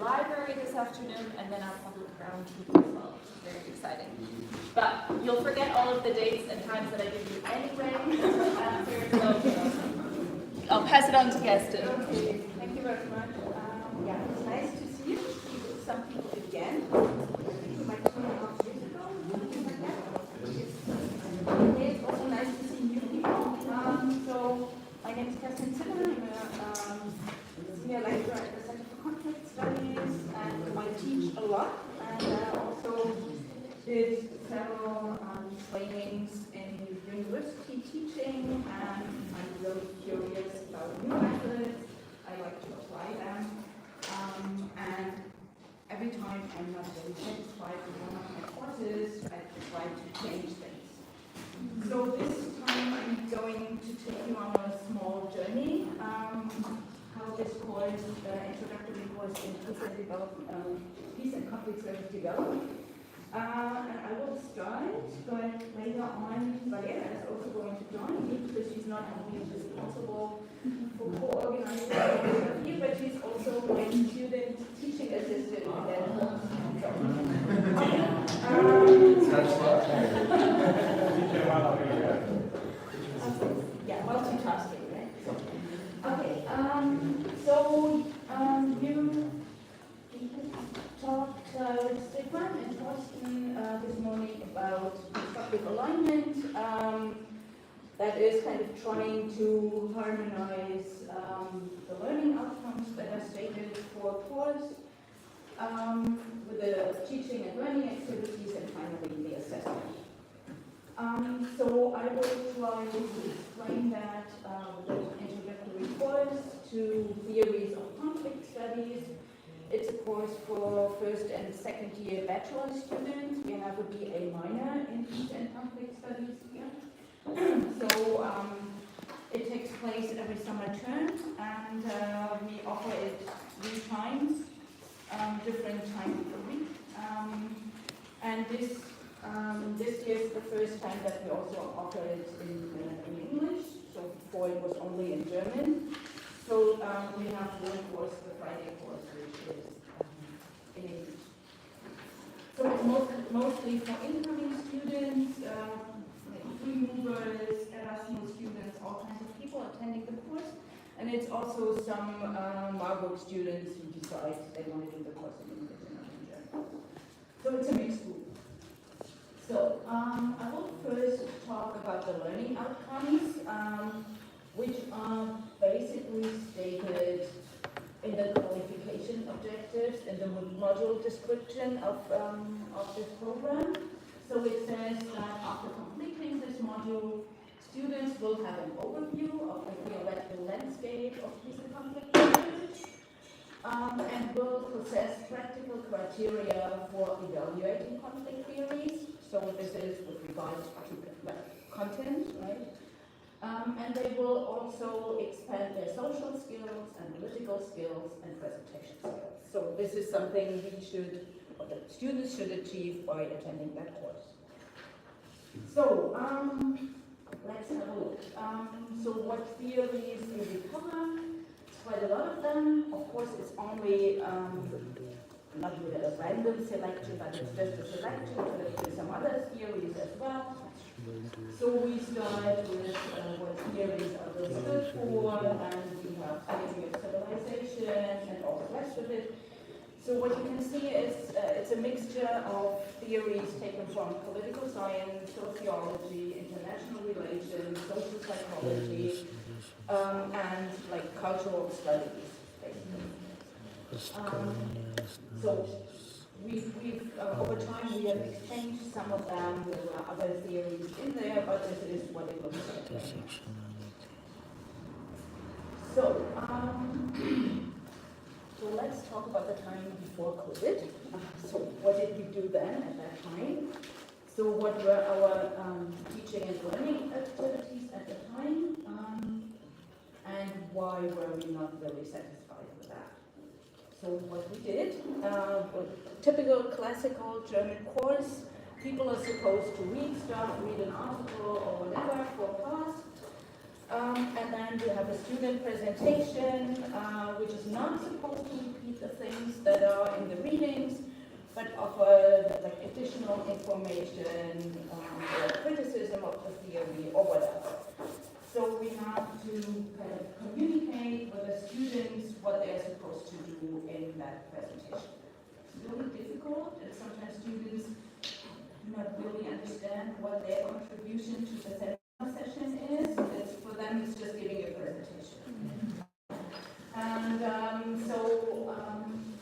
library this afternoon, and then our public roundtable as well. Very exciting. But you'll forget all of the dates and times that I give you anyway after, so I'll pass it on to Gaston. Okay, thank you very much. Yeah, it's nice to see you. Some people again. Like 2.5 years ago, something like that. Okay, it's also nice to see new people. So my name is Kerstin Zimmer. I'm a senior lecturer at the Center for Conflict Studies, and I teach a lot. And I also did several trainings in university teaching, and I'm really curious about new methods. I like to apply them. And every time I'm not really satisfied with one of my courses, I try to change things. So this time I'm going to take you on a small journey. How this course, introductory course in peace and conflict studies developed. And I will start, but later on, Valeria is also going to join me because she's not only responsible for co-organizing the workshop here, but she's also my student teaching assistant. Yeah, multitasking, right? Okay, so you talked with Stefan and Thorsten this morning about constructive alignment. That is kind of trying to harmonize the learning outcomes that are stated for a course with the teaching and learning activities, and finally the assessment. So I will try to explain that with an introductory course to theories of conflict studies. It's a course for first and second year bachelor students. We have a BA minor in peace and conflict studies here. So it takes place every summer term, and we offer it 3 times, different times per week. And this year is the first time that we also offer it in English. So before it was only in German. So we have one course, the Friday course, which is in English. So it's mostly for incoming students, free movers, Erasmus students, all kinds of people attending the course. And it's also some Marburg students who decide they want to do the course in English and not in German. So it's a mixed group. So I will first talk about the learning outcomes, which are basically stated in the qualification objectives in the module description of this program. So it says that after completing this module, students will have an overview of the theoretical landscape of peace and conflict research, and will possess practical criteria for evaluating conflict theories. So this is with regards to content, right? And they will also expand their social skills, analytical skills, and presentation skills. So this is something or the students should achieve by attending that course. So let's have a look. So what theories do we cover? Quite a lot of them. Of course, it's only not with a random selection, but it's just a selection. There's some other theories as well. So we start with what theories are those good for, and we have theory of civilization and all the rest of it. So what you can see is it's a mixture of theories taken from political science, sociology, international relations, social psychology, and like cultural studies, basically. So we've over time we have exchanged some of them. There were other theories in there, but this is what it looks like. So, so let's talk about the time before COVID. So what did we do then at that time? So what were our teaching and learning activities at the time? And why were we not really satisfied with that? So what we did, typical classical German course, people are supposed to read stuff, read an article or whatever for class. And then we have a student presentation, which is not supposed to repeat the things that are in the readings, but offer like additional information or criticism of the theory or whatever. So we have to kind of communicate with the students what they're supposed to do in that presentation. It's really difficult, and sometimes students do not really understand what their contribution to the seminar session is. For them, it's just giving a presentation. And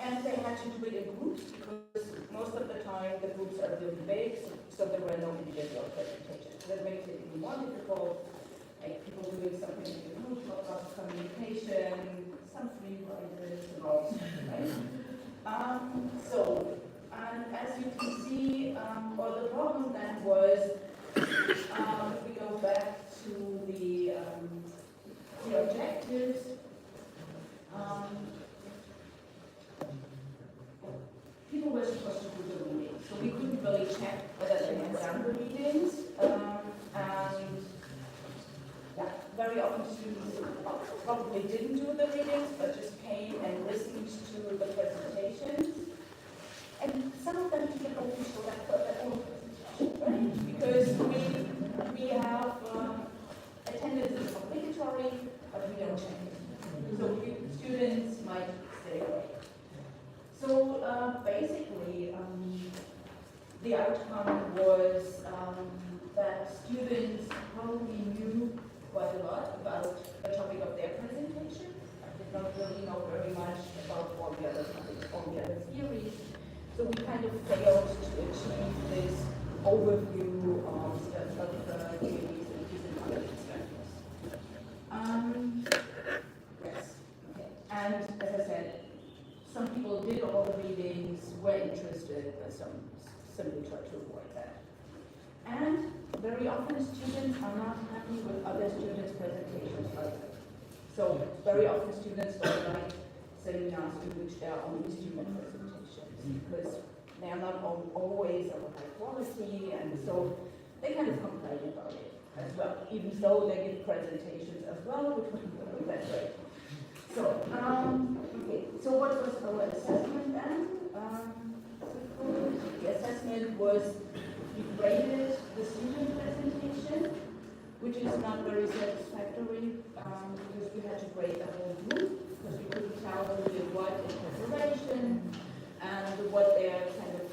and they had to do it in groups because most of the time the groups are really big, so there were no individual presentations. That makes it even more difficult. Like people doing something in the group, lots of communication, some free riders and all right? And as you can see, well, the problem then was, if we go back to the objectives, people were supposed to do the readings, so we couldn't really check whether they had done the readings, and yeah, very often students probably didn't do the readings, but just came and listened to the presentations. And some of them didn't always show up for their own presentation, right? Because we have attendance is obligatory, but we don't check it. So students might stay away. So basically, the outcome was that students probably knew quite a lot about the topic of their presentation. I did not really know very much about all the other topics, all the other theories. So we kind of failed to achieve this overview of the theories and physical studies. Yes. Okay. And as I said, some people did all the readings, were interested, but some simply tried to avoid that. And very often students are not happy with other students' presentations either. So very often students don't like seminars in which there are only student presentations because they are not always of a high quality, and so they kind of complain about it as well, even though they give presentations as well, which wasn't really that great. So, okay, so what was our assessment then? The assessment was we graded the student presentation, which is not very satisfactory because we had to grade the whole group because we couldn't tell who did what in preparation and what their kind of,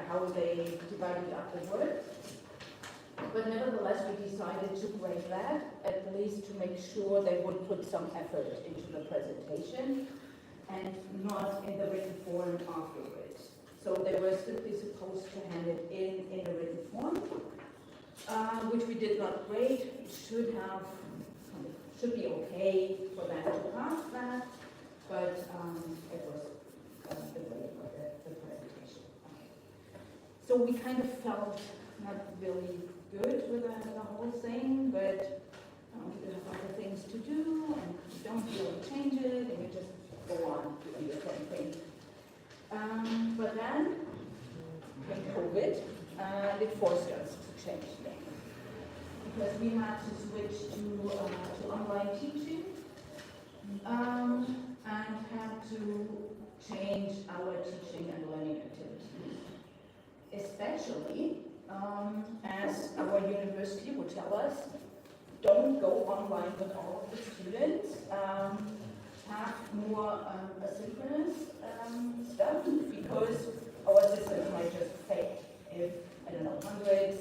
how they divided up the work. But nevertheless, we decided to grade that, at least to make sure they would put some effort into the presentation and not in the written form afterwards. So they were simply supposed to hand it in a written form, which we did not grade. It should be okay for them to pass that, but it was the grade for the presentation. So we kind of felt not really good with the whole thing, but we have other things to do, and you don't really change it, and you just go on doing the same thing. But then came COVID, and it forced us to change things. Because we had to switch to online teaching, and had to change our teaching and learning activities. Especially as our university would tell us, don't go online with all of the students, have more asynchronous stuff, because our systems might just fail if, I don't know, hundreds,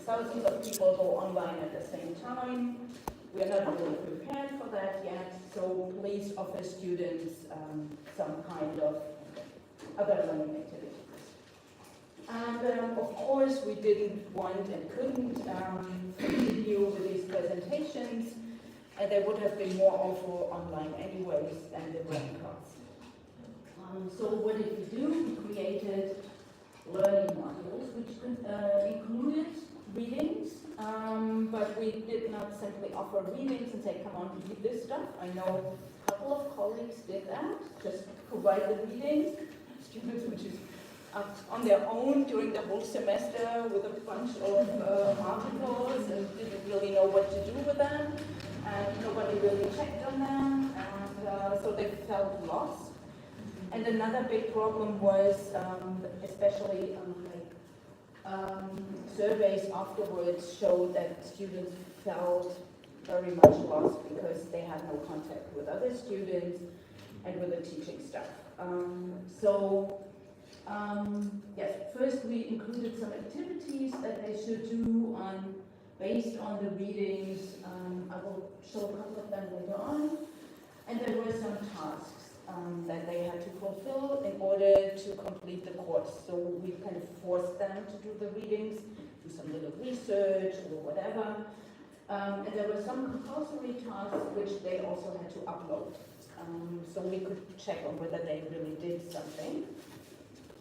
thousands of people go online at the same time. We are not really prepared for that yet, so please offer students some kind of other learning activities. And of course, we didn't want and couldn't continue with these presentations, and they would have been more awful online anyways than the web class. So what did we do? We created learning modules, which included readings, but we did not simply offer readings and say, come on, read this stuff. I know a couple of colleagues did that, just provide the readings. Students would just on their own during the whole semester with a bunch of articles and didn't really know what to do with them, and nobody really checked on them, and so they felt lost. And another big problem was, especially surveys afterwards showed that students felt very much lost because they had no contact with other students and with the teaching staff. Yes, first we included some activities that they should do based on the readings. I will show a couple of them later on. And there were some tasks that they had to fulfill in order to complete the course. So we kind of forced them to do the readings, do some little research or whatever. And there were some compulsory tasks which they also had to upload. So we could check on whether they really did something.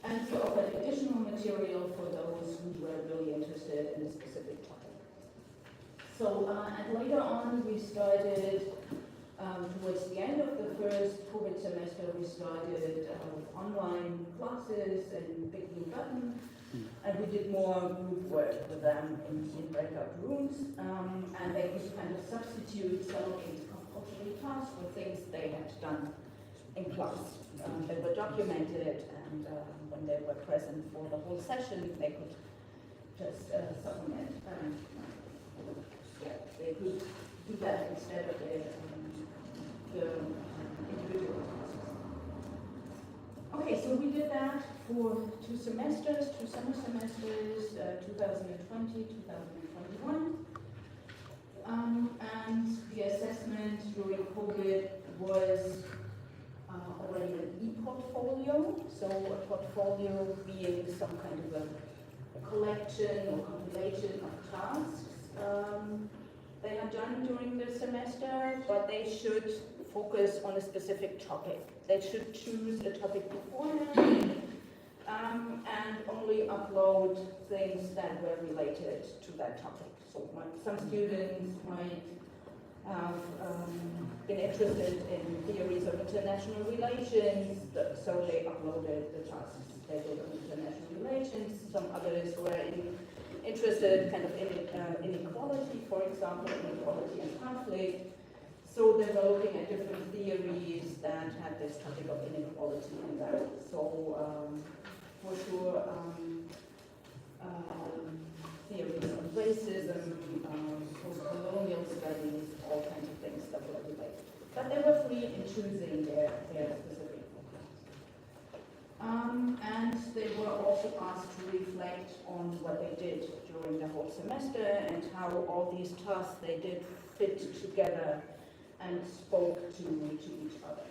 And we offered additional material for those who were really interested in a specific topic. So, and later on we started, towards the end of the first COVID semester, we started online classes and Big Blue Button, and we did more group work with them in breakout rooms, and they could kind of substitute some of these compulsory tasks for things they had done in class. They were documented, and when they were present for the whole session, they could just supplement. They could do that instead of the individual tasks. Okay, so we did that for 2 semesters, 2 summer semesters, 2020, 2021. And the assessment during COVID was already an e-portfolio, so a portfolio being some kind of a collection or compilation of tasks they have done during the semester, but they should focus on a specific topic. They should choose a topic beforehand and only upload things that were related to that topic. So some students might have been interested in theories of international relations, so they uploaded the tasks they did on international relations. Some others were interested kind of in inequality, for example, inequality and conflict. So they were looking at different theories that had this topic of inequality in them. So for sure, theories of racism, post-colonial studies, all kinds of things that were related. But they were free in choosing their specific focus. And they were also asked to reflect on what they did during the whole semester and how all these tasks they did fit together and spoke to each other.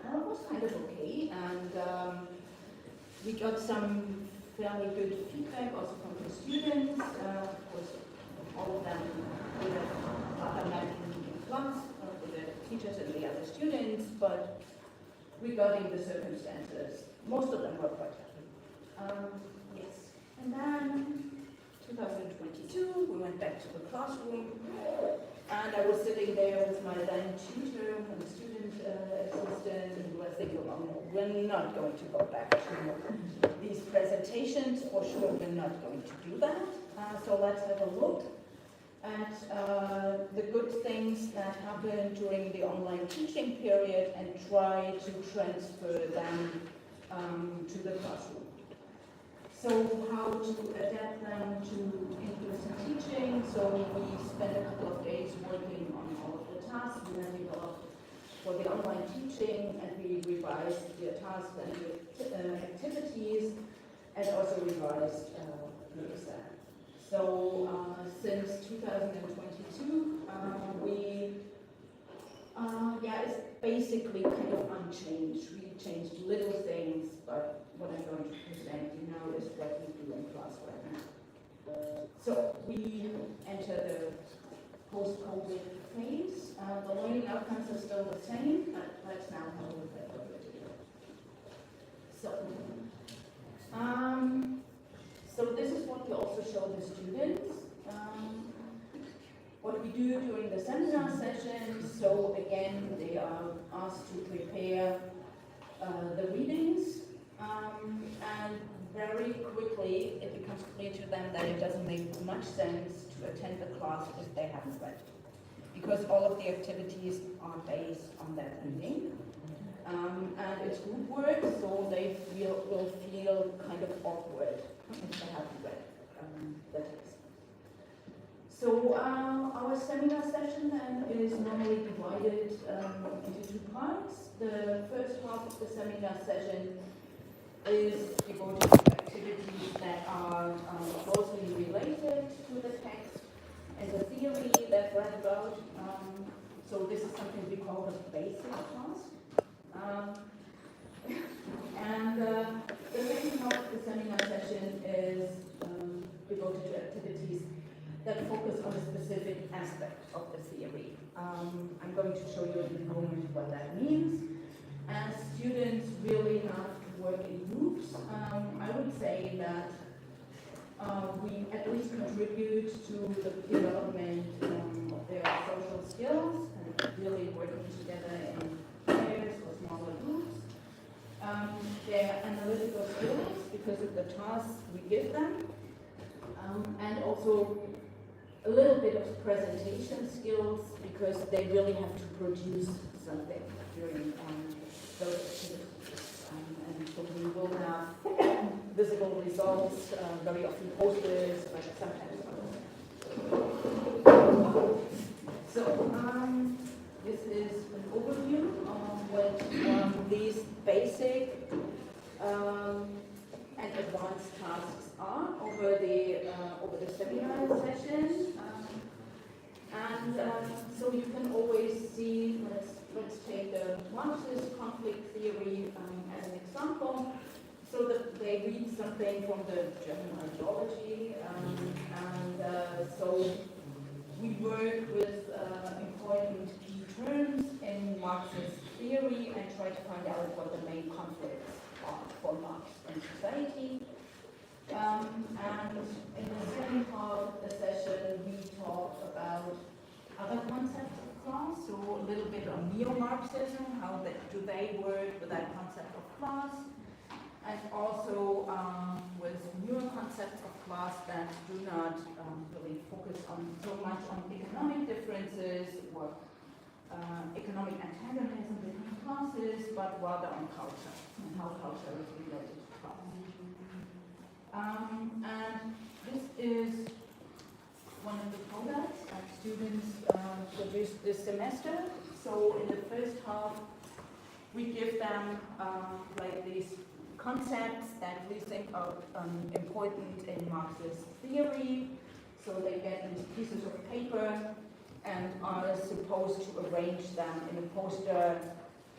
And it was kind of okay, and we got some fairly good feedback also from the students. Of course, all of them would have done that in class with the teachers and the other students, but regarding the circumstances, most of them were quite happy. Yes. And then 2022, we went back to the classroom, and I was sitting there with my then tutor and student assistant, and we were thinking, oh no, we're not going to go back to these presentations, for sure we're not going to do that. So let's have a look at the good things that happened during the online teaching period and try to transfer them to the classroom. So how to adapt them to in-person teaching. So we spent a couple of days working on all of the tasks we had developed for the online teaching, and we revised the tasks and the activities, and also revised the exam. So since 2022, it's basically kind of unchanged. We changed little things, but what I'm going to present you now is what we do in class right now. So we enter the post-COVID phase. The learning outcomes are still the same, but let's now have a look at what we're doing. So this is what we also show the students. What we do during the seminar sessions. So again, they are asked to prepare the readings, and and very quickly it becomes clear to them that it doesn't make much sense to attend the class if they haven't read, because all of the activities are based on that reading. And it's group work, so they will feel kind of awkward if they haven't read the text. So our seminar session then is normally divided into two parts. The first half of the seminar session is devoted to activities that are closely related to the text and the theory that read about. So this is something we call the basic class. And the second half of the seminar session is devoted to activities that focus on a specific aspect of the theory. I'm going to show you in a moment what that means. And students really have to work in groups. I would say that we at least contribute to the development of their social skills and really working together in pairs or smaller groups. Their analytical skills because of the tasks we give them, and also a little bit of presentation skills because they really have to produce something during those activities. And so we will have visible results, very often posters, but sometimes others. So this is an overview of what these basic and advanced tasks are over the seminar session. So you can always see, let's take the Marxist conflict theory as an example. So that they read something from the German ideology, so we work with important key terms in Marxist theory and try to find out what the main conflicts are for Marx and society. And in the second part of the session, we talk about other concepts of class, so a little bit on neo-Marxism, how do they work with that concept of class, and also with newer concepts of class that do not really focus so much on economic differences or economic antagonism between classes, but rather on culture and how culture is related to class. And this is one of the products that students produced this semester. So in the first half, we give them like these concepts that we think are important in Marxist theory. So they get these pieces of paper and are supposed to arrange them in a poster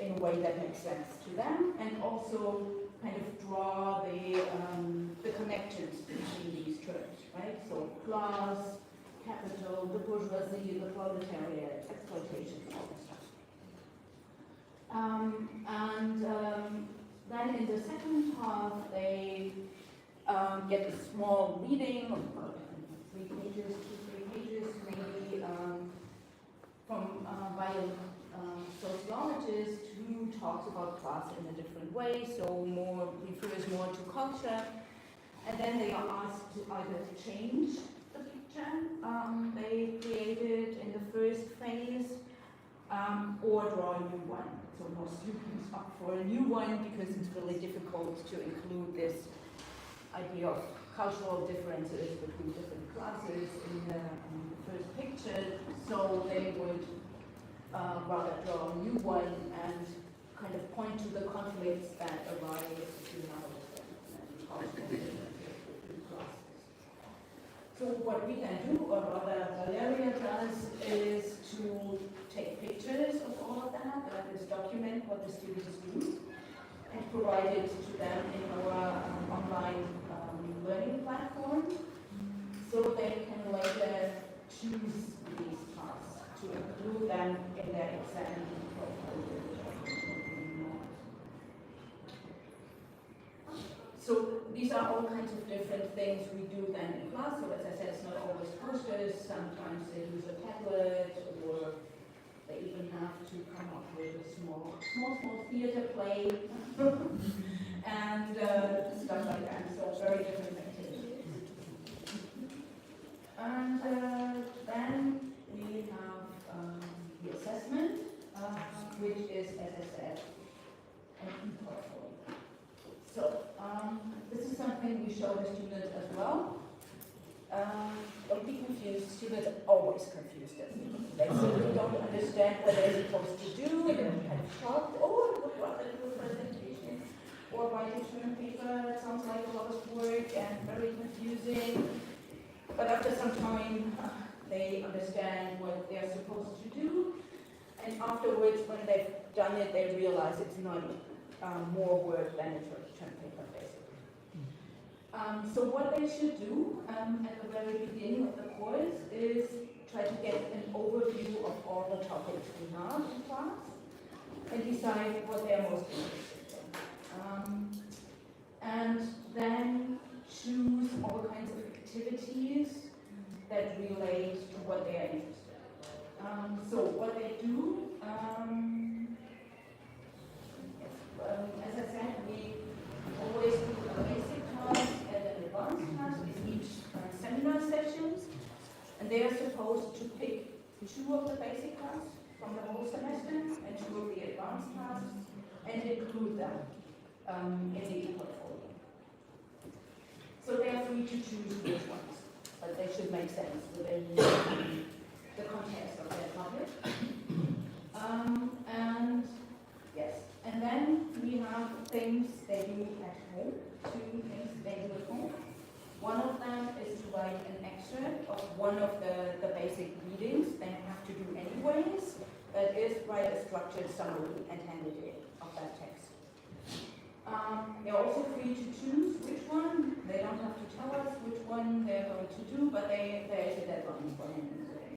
in a way that makes sense to them, and also kind of draw the connections between these terms, right? So class, capital, the bourgeoisie, the proletariat, exploitation, all this stuff. Then in the second half, they get a small reading of 3 pages, 2-3 pages, maybe by a sociologist who talks about class in a different way, so refers more to culture. And then they are asked to either change the picture they created in the first phase, or draw a new one. So most students opt for a new one because it's really difficult to include this idea of cultural differences between different classes in the first picture. So they would rather draw a new one and kind of point to the conflicts that arise between our different classes. So what we can do, or rather Valeria does, is to take pictures of all of that is document what the students do, and provide it to them in our online learning platform, so they can later choose these tasks to include them in their exam portfolio. So these are all kinds of different things we do then in class. So as I said, it's not always posters. Sometimes they use a tablet, or they even have to come up with a small theater play. And stuff like that. So very different activities. And then we have the assessment, which is, as I said, an e-portfolio. So this is something we show the students as well. Don't be confused. Students are always confused. They simply don't understand what they're supposed to do. They're kind of shocked. Oh, I would rather do a presentation or write a term paper. It sounds like a lot of work and very confusing. But after some time, they understand what they're supposed to do. And afterwards, when they've done it, they realize it's not more work than a term paper, basically. So what they should do at the very beginning of the course is try to get an overview of all the topics we have in class and decide what they're most interested in. And then choose all kinds of activities that relate to what they are interested in. So what they do, as I said, we always do a basic task and an advanced task in each seminar sessions, and they are supposed to pick 2 of the basic tasks from the whole semester and 2 of the advanced tasks and include them in the e-portfolio. So they are free to choose which ones, but they should make sense within the context of their topic. And yes, and then we have things they do at home, 2 things they do at home. One of them is to write an excerpt of one of the basic readings they have to do anyways. That is, write a structured summary and hand it in of that text. They're also free to choose which one. They don't have to tell us which one they're going to do, but there is a deadline for him and today.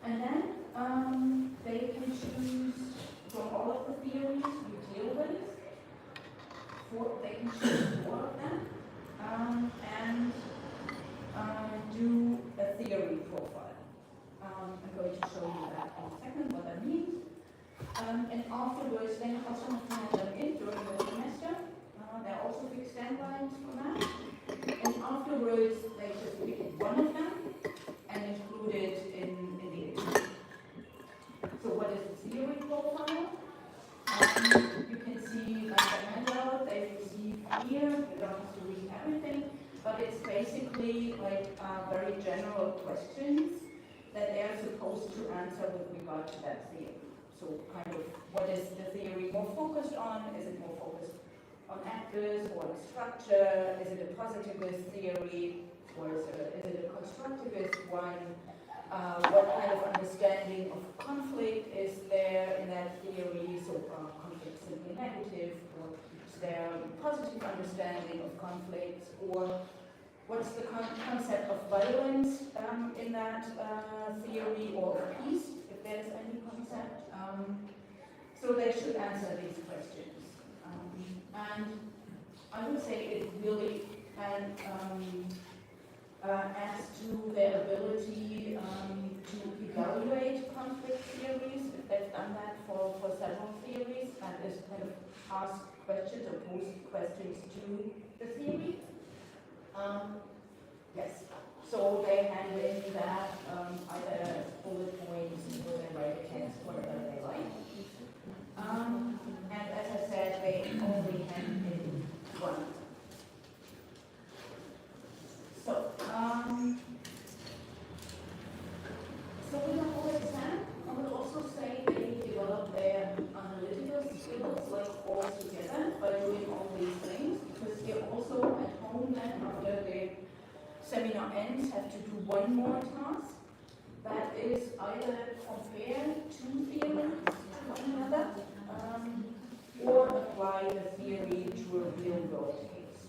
And then they can choose from all of the theories we deal with. They can choose 4 of them and do a theory profile. I'm going to show you that in a second, what that means. And afterwards, they also have to have them in during the semester. There are also fixed deadlines for that. And afterwards, they just pick one of them and include it in the exam. So what is the theory profile? You can see like the handout they receive here. You don't have to read everything, but it's basically like very general questions that they are supposed to answer with regard to that theory. So kind of, what is the theory more focused on? Is it more focused on actors or on structure? Is it a positivist theory or is it a constructivist one? What kind of understanding of conflict is there in that theory? So conflict is simply negative, or is there a positive understanding of conflicts? Or what's the concept of violence in that theory, or of peace, if there's any concept? So they should answer these questions. And I would say it really can adds to their ability to evaluate conflict theories. If they've done that for several theories, that is kind of ask questions or pose questions to the theory. Yes, so they hand in that either bullet points or they write a text, whatever they like. And as I said, they only hand in one. So with the whole exam, I would also say they develop their analytical skills like all together by doing all these things, because they also at home then after the seminar ends have to do one more task. That is either compare 2 theories to one another or apply the theory to a real world case.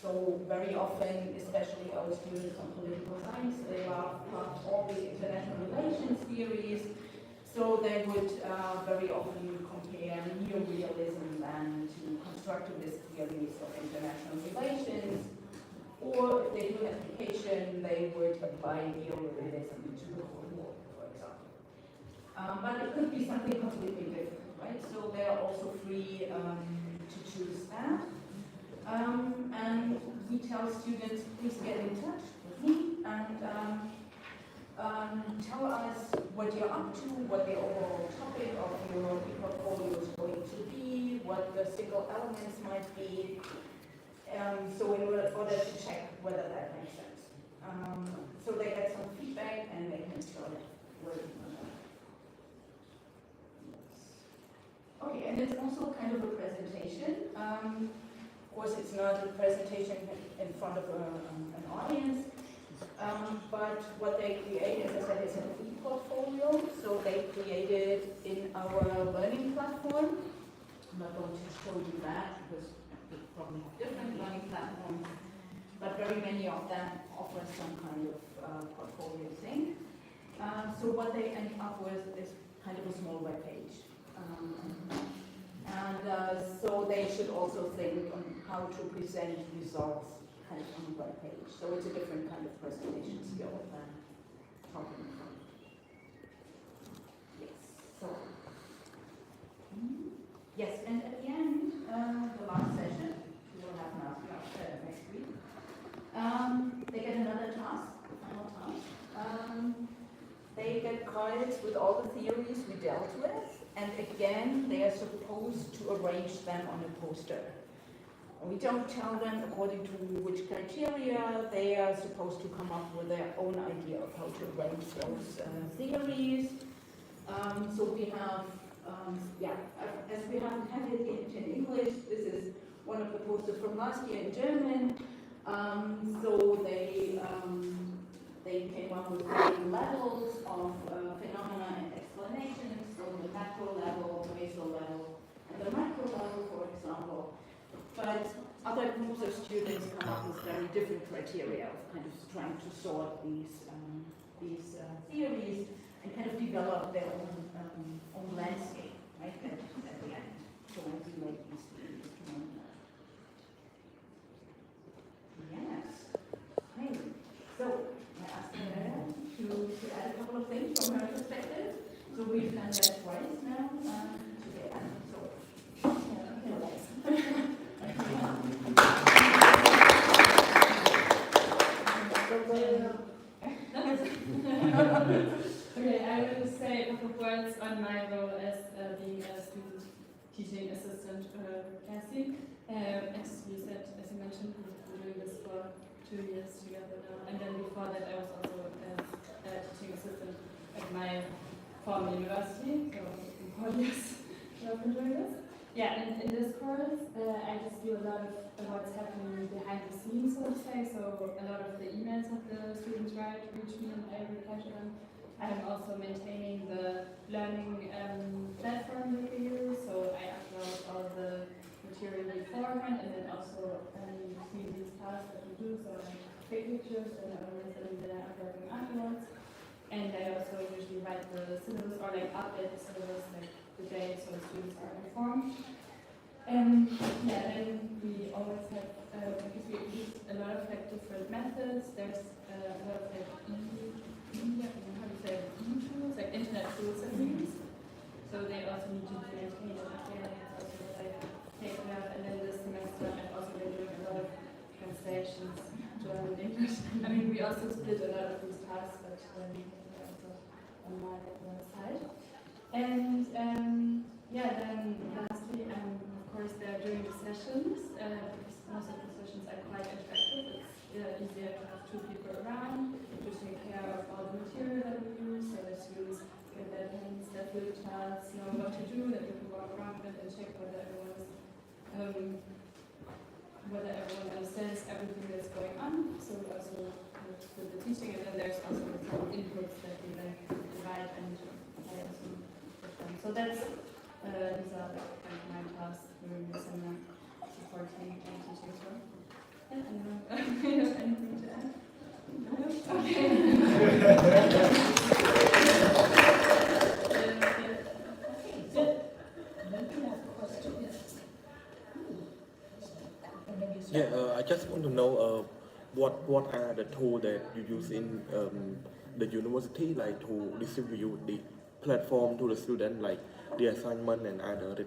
So very often, especially our students on political science, they love all these international relations theories. So they would very often compare neorealism then to constructivist theories of international relations. Or if they do an application, they would apply neorealism to the Cold War, for example. But it could be something completely different, right? So they are also free to choose that. we tell students, please get in touch with me and tell us what you're up to, what the overall topic of your portfolio is going to be, what the single elements might be, so in order to check whether that makes sense. So they get some feedback and they can start working on that. Okay, and it's also kind of a presentation. Of course, it's not a presentation in front of an audience, but what they create, as I said, is an e-portfolio. So they created in our learning platform. I'm not going to show you that because we probably have different learning platforms, but very many of them offer some kind of portfolio thing. So what they end up with is kind of a small web page. So they should also think on how to present results kind of on the web page. So it's a different kind of presentation skill than talking about. Yes. So yes, and at the end, the last session we will have now next week. They get another task, final task. They get cards with all the theories we dealt with, and again, they are supposed to arrange them on a poster. We don't tell them according to which criteria. They are supposed to come up with their own idea of how to arrange those theories. So we have, as we haven't had it in English, this is one of the posters from last year in German. So they came up with 3 levels of phenomena and explanations, so the macro level, the basal level, and the macro level, for example. But other groups of students come up with very different criteria of kind of trying to sort these theories and kind of develop their own landscape, right, at the end. So I relate these theories to one another. Yes. Okay. So I asked her to add a couple of things from her perspective. So we've done that twice now together. So Okay, I will say a couple of words on my role as being a student teaching assistant Cassie. As you said, as you mentioned, we've been doing this for 2 years together now. And then before that, I was also a teaching assistant at my former university. So in 4 years I've been doing this. Yeah, and in this course, I just do a lot of what's happening behind the scenes, so to say. So a lot of the emails that the students write reach me and I reply to them. I'm also maintaining the learning platform that we use, so I upload all the material beforehand and then also see these tasks that we do, so I take pictures and organize them that I'm uploading afterwards. And I also usually write the syllabus or like update the syllabus like the day so the students are informed. And yeah, then we always have, because we use a lot of like different methods, there's a lot of like tools, like internet tools that we use. So they also need to maintain it. It's also what I take care of. And then this semester I've also been doing a lot of translations, German, English. I mean, we also split a lot of these tasks, but also on my side. And yeah, then lastly, of course, they're doing the sessions, because most of the sessions are quite interactive. It's easier to have 2 people around to take care of all the material that we use, so the students get their hands, their field charts, know what to do, that we can walk around with and check whether everyone understands everything that's going on. So we also with the teaching, and then there's also some inputs that we then provide and I also put them. So that's these are kind of my tasks during the summer, supporting and teaching as well. Yeah, I don't know if you have anything to add. I just want to know what are the tools that you use in the university, like to distribute the platform to the student, like the assignment and other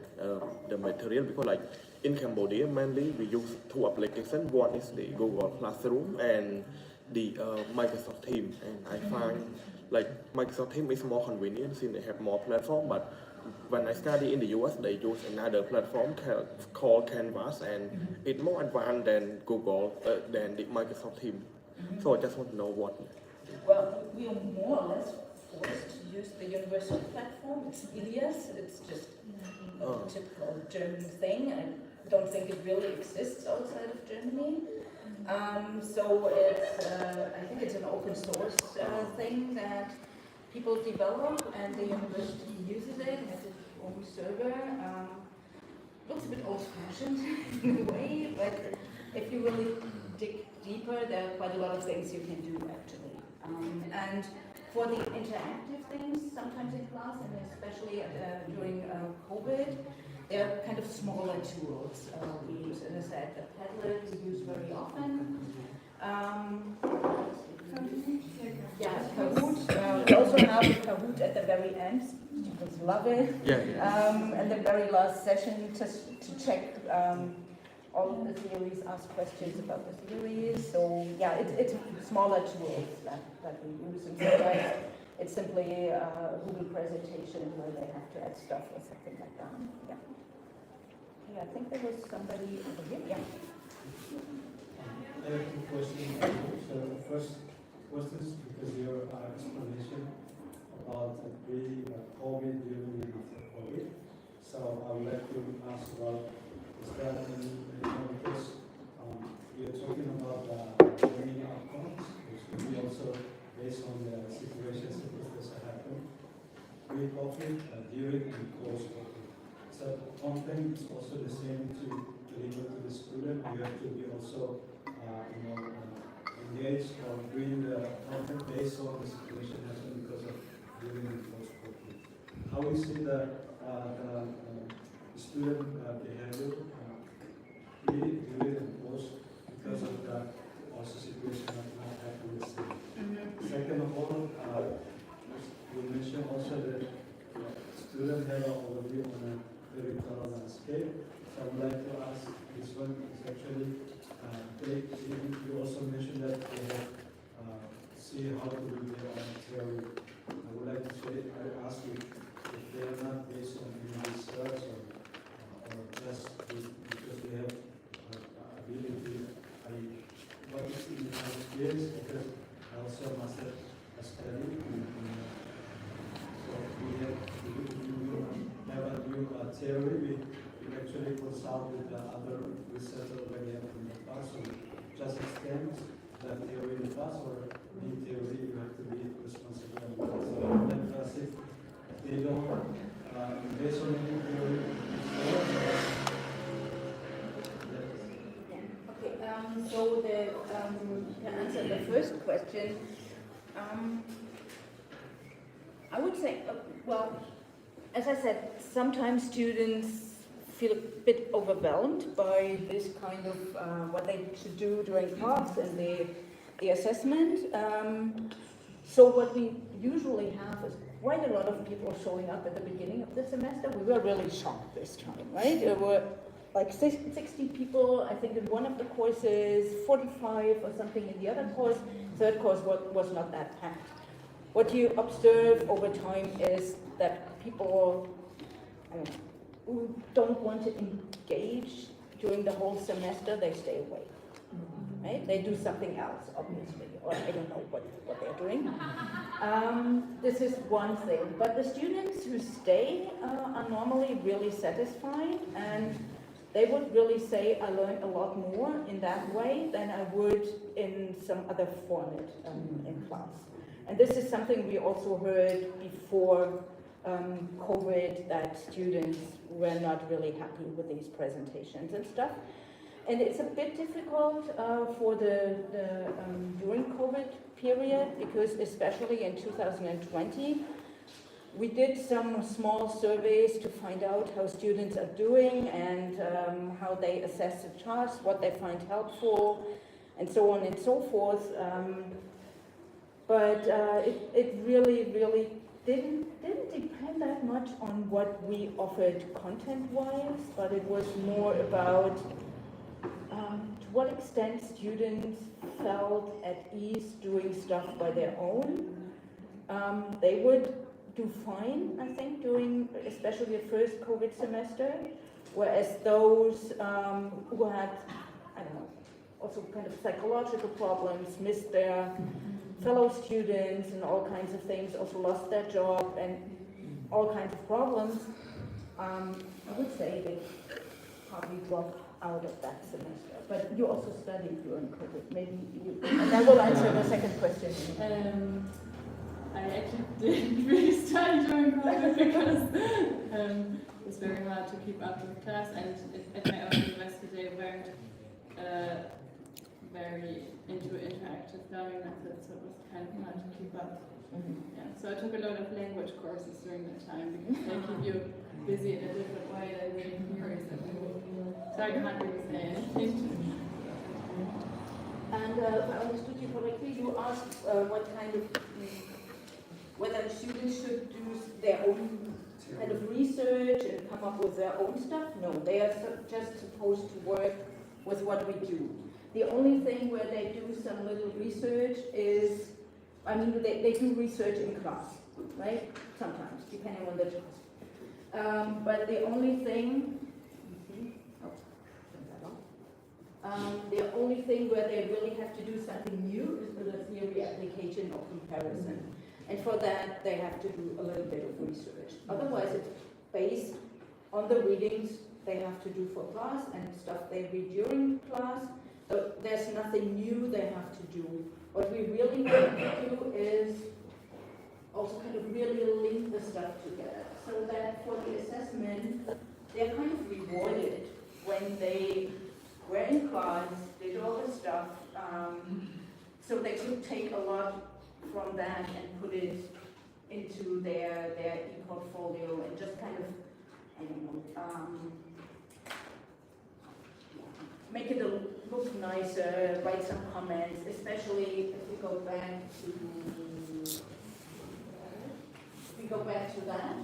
the material, because like in Cambodia mainly we use two applications. One is the Google Classroom and the Microsoft Teams, and I find like Microsoft Teams is more convenient since they have more platform. But when I study in the US, they use another platform called Canvas, and it's more advanced than Google than the Microsoft Teams. So I just want to know what. Well, we are more or less forced to use the universal platform. It's Ilias. It's just a typical German thing. I don't think it really exists outside of Germany. So it's, I think it's an open source thing that people develop, and the university uses it, has its own server. Looks a bit old-fashioned in a way, but if you really dig deeper, there are quite a lot of things you can do actually. And for the interactive things, sometimes in class, and especially during COVID, they're kind of smaller tools. We use, as I said, the Padlet we use very often. Yeah, Kahoot. We also have Kahoot at the very end. Students love it. And the very last session just to check all of the theories, ask questions about the theories. So yeah, it's smaller tools that we use, and sometimes it's simply a Google presentation where they have to add stuff or something like that. Yeah. Yeah, I think there was somebody over here. Yeah. I have two questions. So the first question is because your explanation about pre-COVID during after COVID. So I would like to ask about, is that because you're talking about learning outcomes, which could be also based on the situations that this happened pre-COVID, during and post-COVID. So one thing is also the same to deliver to the student. You have to be also engaged or doing the content based on the situation happening because of during and post-COVID. How we see the student behavior during and post because of the also situation not happening the same. Second of all, you mentioned also that students have an overview on a very thorough landscape. So I would like to ask, this one is actually, you also mentioned that they have see how to do their own theory. I would like to ask you if they are not based on any research or just because they have ability. What is in my experience, because I also master a study. So we have a new theory. We actually consult with the other researchers already have in the past. So just extend the theory in the past, or new theory you have to be responsible. So like if they don't based on any theory. So to answer the first question, I would say, well, as I said, sometimes students feel a bit overwhelmed by this kind of what they should do during class and the assessment. So what we usually have is quite a lot of people showing up at the beginning of the semester. We were really shocked this time, right? There were like 60 people, I think, in one of the courses, 45 or something in the other course. Third course was not that packed. What you observe over time is that people, I don't know, who don't want to engage during the whole semester, they stay away. Right? They do something else, obviously, or I don't know what they're doing. This is one thing. But the students who stay are normally really satisfied, and they would really say, I learned a lot more in that way than I would in some other format in class. And this is something we also heard before COVID, that students were not really happy with these presentations and stuff. And it's a bit difficult for the during COVID period, because especially in 2020, we did some small surveys to find out how students are doing and how they assess the task, what they find helpful, and so on and so forth. But it really didn't depend that much on what we offered content-wise, but it was more about to what extent students felt at ease doing stuff by their own. They would do fine, I think, during especially the first COVID semester, whereas those who had, I don't know, also kind of psychological problems, missed their fellow students and all kinds of things, also lost their job and all kinds of problems, I would say they probably dropped out of that semester. But you also studied during COVID, maybe you, and I will answer the second question. I actually didn't really study during COVID because it's very hard to keep up with class, and at my own university they weren't very into interactive learning methods, so it was kind of hard to keep up. Yeah, so I took a lot of language courses during that time because they keep you busy in a different way than reading theories. So I can't really say anything. And if I understood you correctly, you asked what kind of, whether students should do their own kind of research and come up with their own stuff. No, they are just supposed to work with what we do. The only thing where they do some little research is, I mean, they do research in class, right? Sometimes, depending on the task. But the only thing, the only thing where they really have to do something new is the theory application or comparison. And for that, they have to do a little bit of research. Otherwise, it's based on the readings they have to do for class and stuff they read during class. So there's nothing new they have to do. What we really want to do is also kind of really link the stuff together so that for the assessment, they're kind of rewarded when they were in class, did all the stuff, so they could take a lot from that and put it into their e-portfolio and just kind of, I don't know, make it look nicer, write some comments, especially if we go back to that.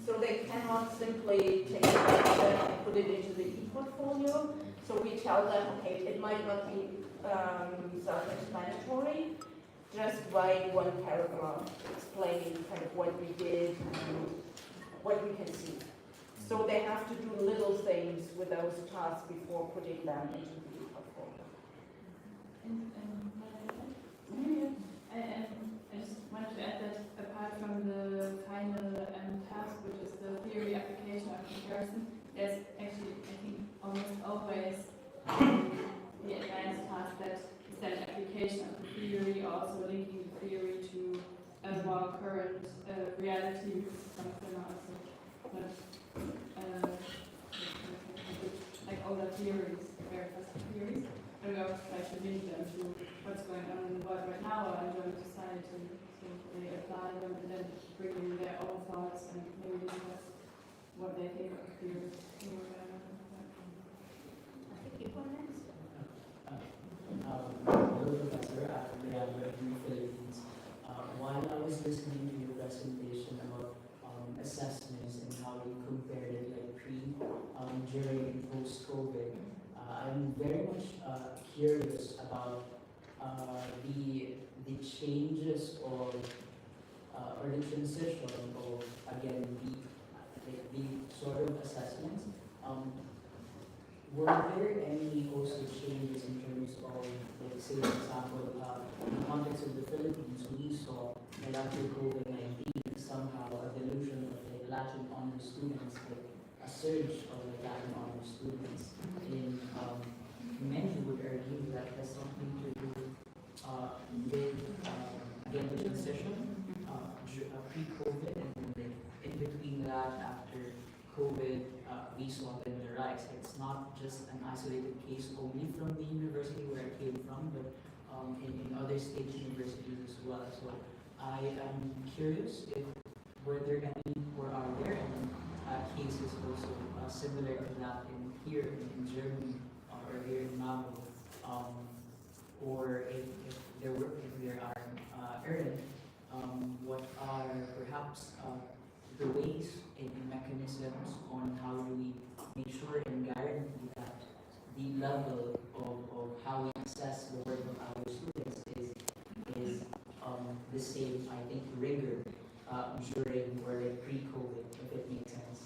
So they cannot simply take it and put it into the e-portfolio. So we tell them, okay, it might not be self-explanatory, just write one paragraph explaining kind of what we did and what we can see. So they have to do little things with those tasks before putting them into the e-portfolio. I just wanted to add that apart from the final task, which is the theory application or comparison, there's actually, I think, almost always the advanced task that is that application of the theory, also linking the theory to a more current reality, some of them are also not like older theories, very classic theories, but we also try to link them to what's going on in the world right now or in German society, so they apply them and then bring in their own thoughts and maybe discuss what they think of theories. I think you want next. Hello, Professor. I'm Leandro from the Philippines. While I was listening to your presentation about assessments and how you compared it like during, and post-COVID, I'm very much curious about the changes or the transition of, again, the sort of assessments. Were there any also changes in terms of, like, say, for example, in the context of the Philippines, we saw that after COVID-19, somehow a delusion of like Latin honor students, like a surge of like Latin honor students. In many would argue that has something to do with again the transition pre-COVID and then like in between that after COVID. We saw that the rise. It's not just an isolated case only from the university where I came from, but in other state universities as well. So I am curious if were there any or are there any cases also similar to that here in Germany or here in Malmo, or if there are what are perhaps the ways and mechanisms on how do we make sure and guarantee that the level of how we assess the work of our students is the same, I think, rigor during or like pre-COVID, if it makes sense.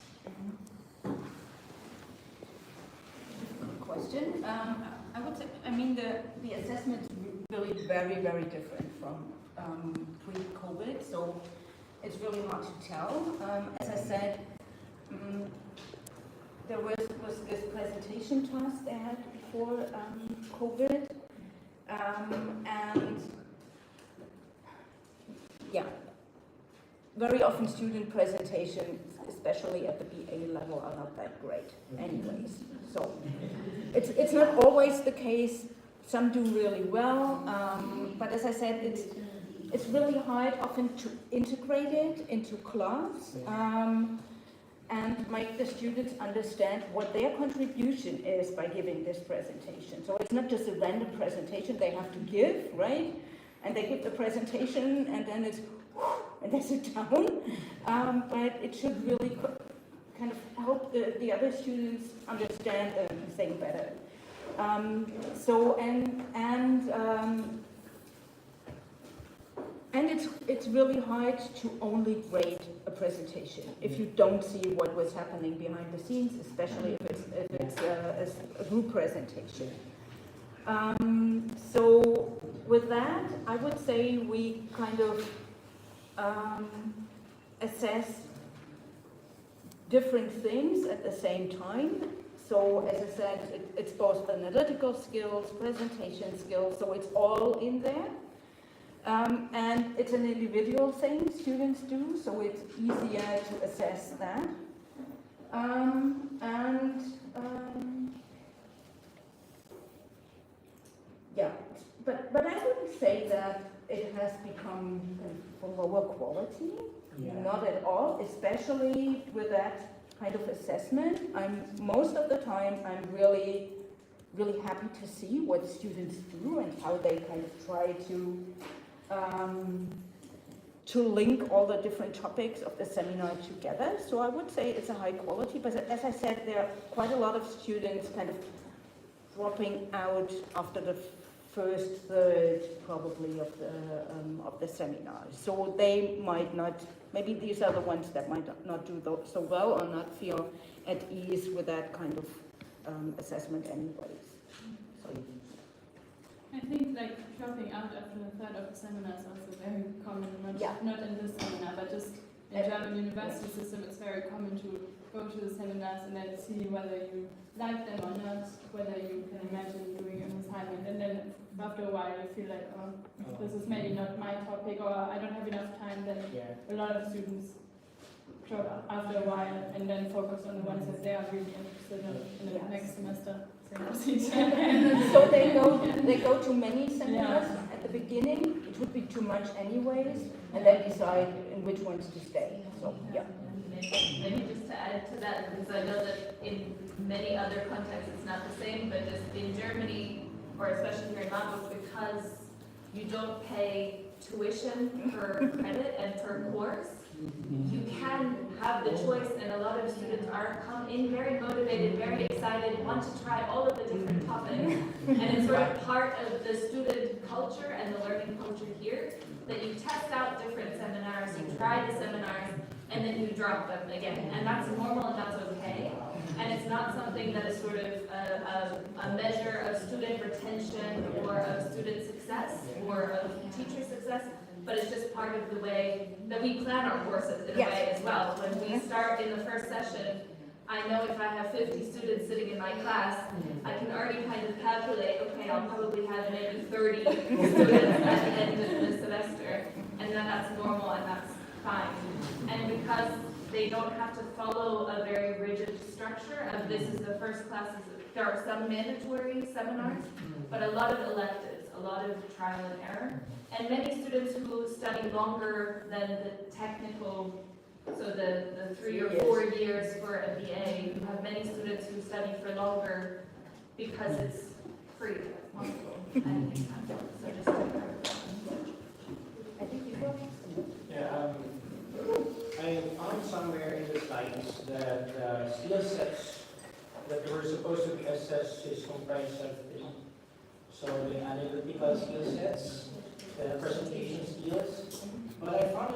Question. I would say, I mean, the assessment is really very, very different from pre-COVID, so it's really hard to tell. As I said, there was this presentation task they had before COVID, and yeah, very often student presentations, especially at the BA level, are not that great anyways. So it's not always the case. Some do really well, but as I said, it's really hard often to integrate it into class and make the students understand what their contribution is by giving this presentation. So it's not just a random presentation they have to give, right? And they give the presentation and then it's and they sit down, but it should really kind of help the other students understand the thing better. And it's really hard to only grade a presentation if you don't see what was happening behind the scenes, especially if it's a group presentation. So with that, I would say we kind of assess different things at the same time. So as I said, it's both analytical skills, presentation skills, so it's all in there. And it's an individual thing students do, so it's easier to assess that. Yeah, but I wouldn't say that it has become of lower quality. Yeah. Not at all, especially with that kind of assessment. Most of the time I'm really happy to see what students do and how they kind of try to link all the different topics of the seminar together. So I would say it's a high quality, but as I said, there are quite a lot of students kind of dropping out after the first third probably of the seminar. So they might not, maybe these are the ones that might not do so well or not feel at ease with that kind of assessment anyways. So I think like dropping out after the third of the seminar is also very common, not in this seminar, but just in German university system, it's very common to go to the seminars and then see whether you like them or not, whether you can imagine doing an assignment, and then after a while you feel like, oh, this is maybe not my topic, or I don't have enough time, then a lot of students drop after a while and then focus on the ones that they are really interested in the next semester. So they go to many seminars at the beginning. It would be too much anyways, and then decide in which ones to stay. So yeah. Maybe just to add to that, because I know that in many other contexts it's not the same, but just in Germany, or especially here in Hamburg, because you don't pay tuition per credit and per course, you can have the choice, and a lot of students come in very motivated, very excited, want to try all of the different topics, and it's sort of part of the student culture and the learning culture here that you test out different seminars, you try the seminars, and then you drop them again, and that's normal and that's okay, and it's not something that is sort of a measure of student retention or of student success or of teacher success. But it's just part of the way that we plan our courses in a way as well. When we start in the first session, I know if I have 50 students sitting in my class, I can already kind of calculate, okay, I'll probably have maybe 30 students at the end of the semester, and then that's normal and that's fine. And because they don't have to follow a very rigid structure of this is the first classes, there are some mandatory seminars, but a lot of electives, a lot of trial and error. And many students who study longer than the technical, so the 3 or 4 years for a BA, you have many students who study for longer because it's free, possible. So just I think you go. Yeah, I found somewhere in the slides that skill sets that were supposed to be assessed is comprised of three. So the analytical skill sets, the presentation skills. But I found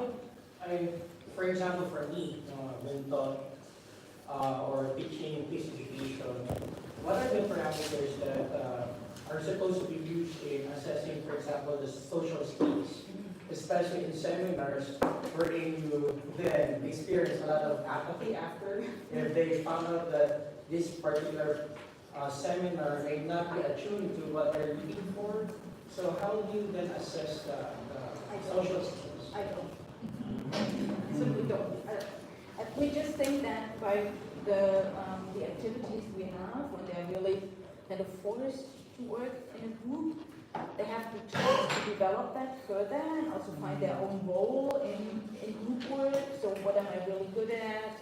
for example, for me, when taught or teaching classification, what are the parameters that are supposed to be used in assessing, for example, the social skills, especially in seminars wherein you then experience a lot of apathy after if they found out that this particular seminar may not be attuned to what they're looking for. So how do you then assess the social skills? I don't. Simply don't. We just think that by the activities we have, when they're really kind of forced to work in a group, they have the chance to develop that further and also find their own role in group work. So what am I really good at?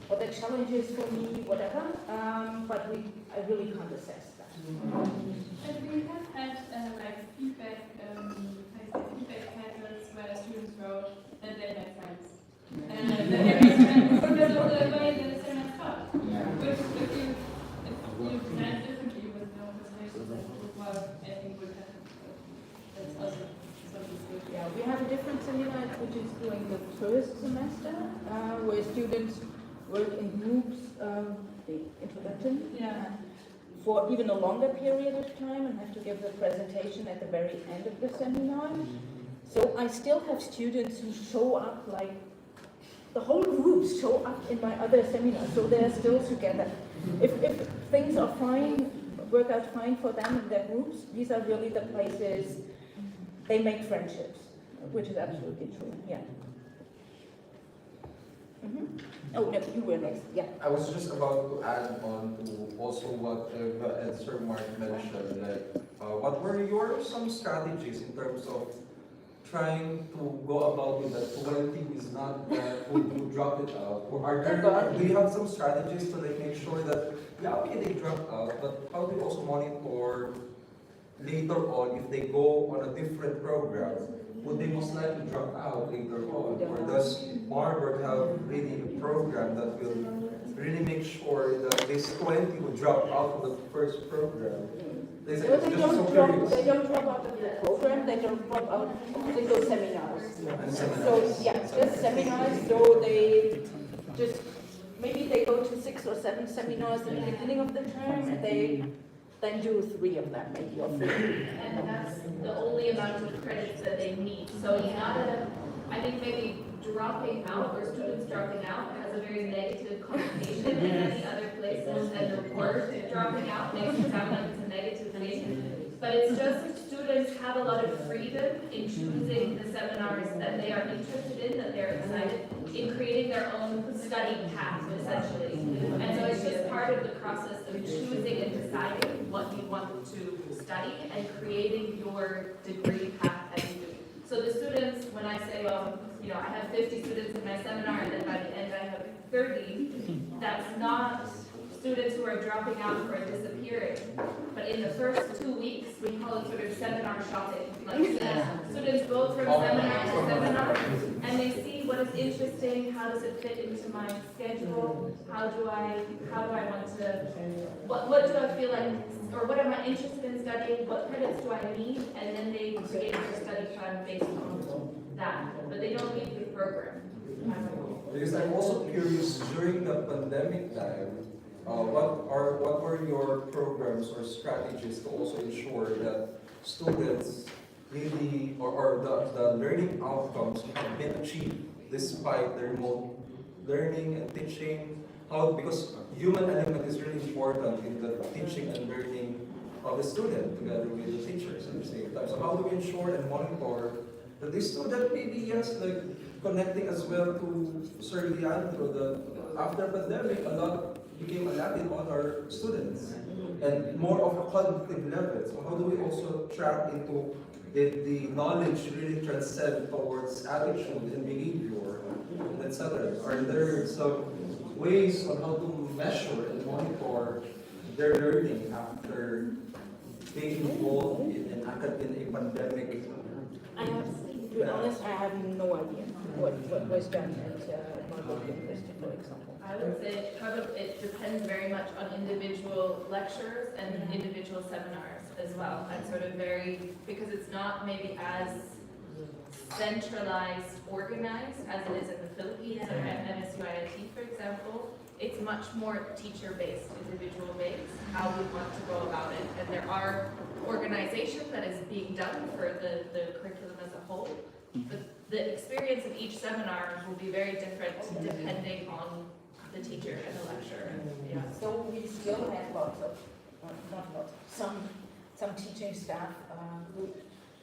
What the challenges for me, whatever. But I really can't assess that. And we have had like feedback panels where students wrote that they had friends. And that they made friends because of the way that the seminar taught. Which if you present differently with no presentations, that would well, I think would happen. That's also something good. Yeah, we have a different seminar which is during the first semester, where students work in groups, the introduction, for even a longer period of time and have to give a presentation at the very end of the seminar. So I still have students who show up, like the whole groups show up in my other seminars, so they're still together. If things are fine, work out fine for them in their groups, these are really the places they make friendships, which is absolutely true, yeah. Oh, no, you were next, yeah. I was just about to add on to also what Sir Mark mentioned, that what were some strategies in terms of trying to go about with that 20 is not that who drop it out? Or do you have some strategies to like make sure that, yeah, okay, they dropped out, but how do you also monitor later on if they go on a different program? Would they most likely drop out later on? Or does Marburg have really a program that will really make sure that this 20 will drop out of the first program? They don't drop out of the program, they don't drop out of single seminars. So, yeah, just seminars, so they just, maybe they go to 6 or 7 seminars in the beginning of the term, and they then do 3 of them, maybe, or 4. And that's the only amount of credits that they need. So it's not I think maybe dropping out or students dropping out has a very negative connotation in many other places, and the word dropping out makes it sound like it's a negative thing. But it's just students have a lot of freedom in choosing the seminars that they are interested in, that they're excited in creating their own study path, essentially. And so it's just part of the process of choosing and deciding what you want to study and creating your degree path as you do. So the students, when I say, well, you know, I have 50 students in my seminar and then by the end I have 30, that's not students who are dropping out or disappearing. But in the first 2 weeks, we call it sort of seminar shopping. Like students go from seminar to seminar and they see what is interesting, how does it fit into my schedule, how do I want to, what do I feel like, or what am I interested in studying, what credits do I need, and then they create their study plan based on that. But they don't need the program. Because I'm also curious, during the pandemic time, what were your programs or strategies to also ensure that students really, or the learning outcomes have been achieved despite the remote learning and teaching? Because human element is really important in the teaching and learning of the student together with the teachers at the same time. So how do we ensure and monitor that this student maybe, yes, like connecting as well to Sir Leandro, that after pandemic, became a Latin on our students and more of a cognitive level. So how do we also track into the knowledge really transcend towards attitude and behavior, and etc. Are there some ways on how to measure and monitor their learning after being involved in a pandemic? I have be honest, I have no idea what was done at Marburg University, for example. I would say probably it depends very much on individual lectures and individual seminars as well. And sort of because it's not maybe as centralized, organized as it is in the Philippines or at MSUIT, for example. It's much more teacher-based, individual-based, how we want to go about it. And there are organization that is being done for the curriculum as a whole. But the experience of each seminar will be very different depending on the teacher and the lecturer. Yeah. So we still have lots of, not lots, some teaching staff who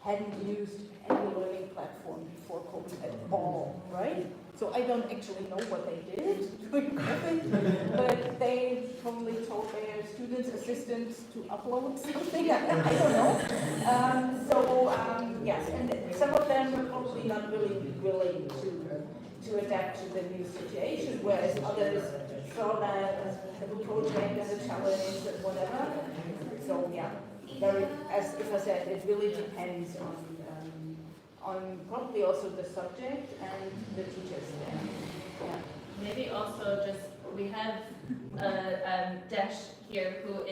hadn't used any learning platform before COVID at all, right? So I don't actually know what they did during COVID, but they probably told their students, assistants to upload something, I don't know. Yes, and some of them were probably not really willing to adapt to the new situation, whereas others saw that as a project, as a challenge, and whatever. So yeah, as if I said, it really depends on probably also the subject and the teachers there. Yeah. Maybe also just, we have Desh here who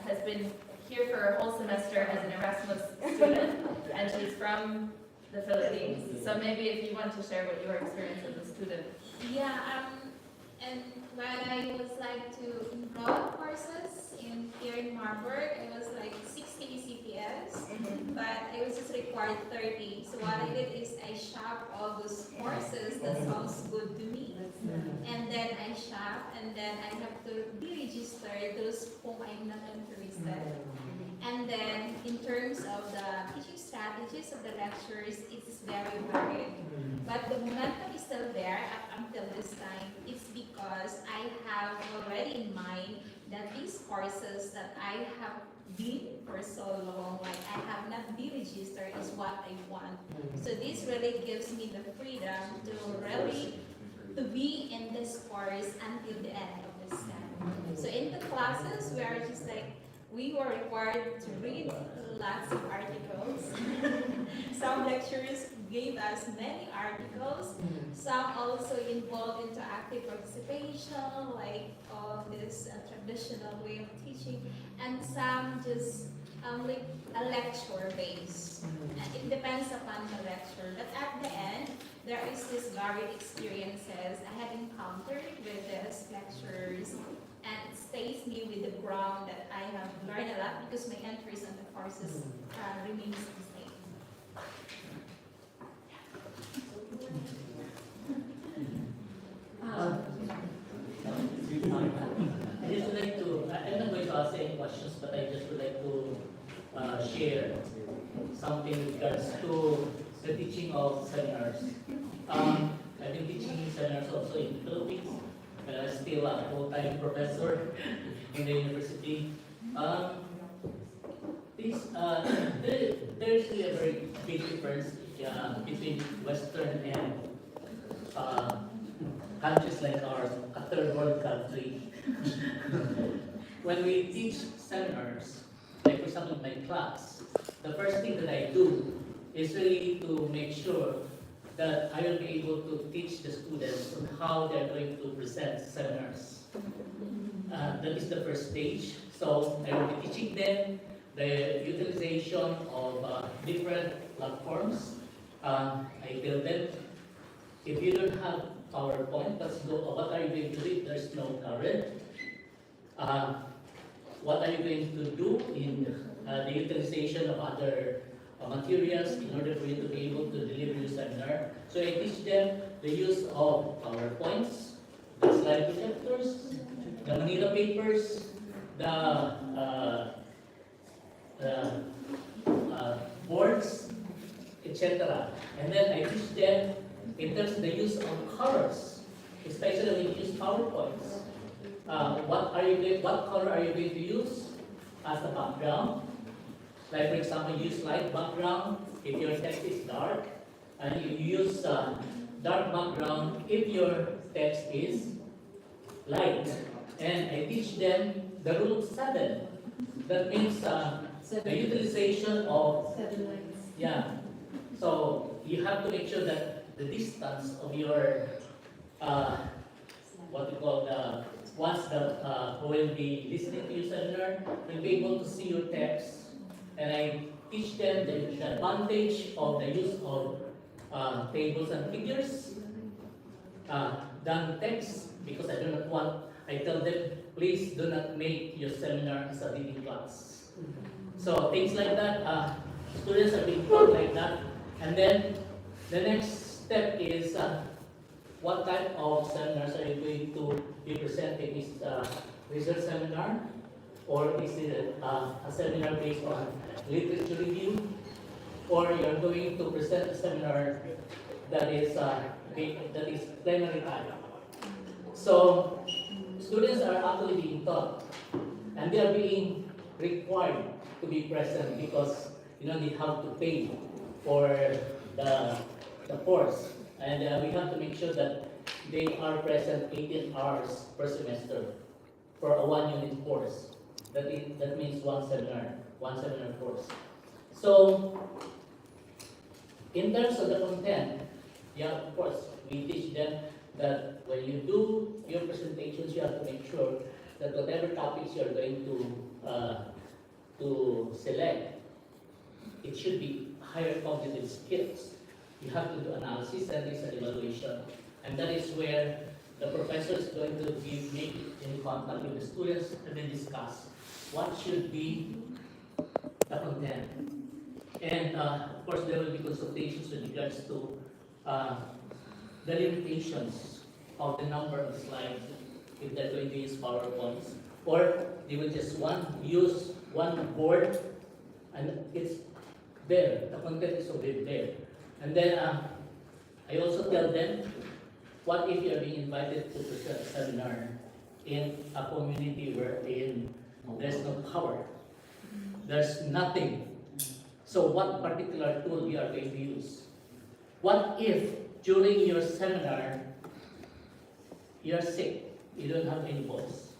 has been here for a whole semester as an Erasmus student, and she's from the Philippines. So maybe if you want to share what your experience as a student. Yeah, and when I was like to enroll courses here in Marburg, it was like 60 CPS, but I was just required 30. So what I did is I shop all those courses that sounds good to me, and then I shop, and then I have to re-register those whom I'm not interested. And then in terms of the teaching strategies of the lectures, it's very varied. But the momentum is still there up until this time. It's because I have already in mind that these courses that I have been for so long, like I have not been registered, is what I want. So this really gives me the freedom to be in this course until the end of this time. So in the classes, we were required to read lots of articles. Some lecturers gave us many articles. Some also involved into active participation, like all this traditional way of teaching, and some just like a lecture base. It depends upon the lecture. But at the end, there is this varied experiences I have encountered with these lectures. And it stays me with the ground that I have learned a lot because my entries on the courses remains the same. I just would like to, I'm not going to ask any questions, but I just would like to share something with regards to the teaching of seminars. I've been teaching seminars also in the Philippines. Still a full-time professor in the university. There's really a very big difference between Western and countries like ours, a third world country. When we teach seminars, like for example in my class, the first thing that I do is really to make sure that I will be able to teach the students on how they're going to present seminars. That is the first stage. So I will be teaching them the utilization of different platforms. I tell them, if you don't have PowerPoint, what are you going to do if there's no current? What are you going to do in the utilization of other materials in order for you to be able to deliver your seminar? So I teach them the use of PowerPoints, the slide projectors, the Manila papers, the boards, etc. And then I teach them in terms of the use of colors, especially when you use PowerPoints. What color are you going to use as the background? Like for example, use light background if your text is dark, and you use dark background if your text is light. And I teach them the rule of 7. That means the utilization of 7 lines. yeah, So you have to make sure that the distance of your, what we call the, once the, who will be listening to your seminar, will be able to see your text. And I teach them the advantage of the use of tables and figures, done text, because I do not want, I tell them, please do not make your seminar as a reading class. So things like that, students are being taught like that. And then the next step is what type of seminars are you going to be presenting? Is it a research seminar, or is it a seminar based on literature review, or you're going to present a seminar that is plenary time? So students are actually being taught, and they are being required to be present because they have to pay for the course, and we have to make sure that they are present 18 hours per semester for a 1-unit course. That means one seminar course. So in terms of the content, yeah, of course, we teach them that when you do your presentations, you have to make sure that whatever topics you are going to select, it should be higher cognitive skills. You have to do analysis, studies, and evaluation. And that is where the professor is going to be making in contact with the students and then discuss what should be the content. And of course, there will be consultations with regards to the limitations of the number of slides, if they're going to use PowerPoints, or they will just use one board and it's there, the content is already there. And then I also tell them, what if you are being invited to present a seminar in a community wherein there's no power, there's nothing? So what particular tool you are going to use? What if during your seminar you're sick, you don't have any voice?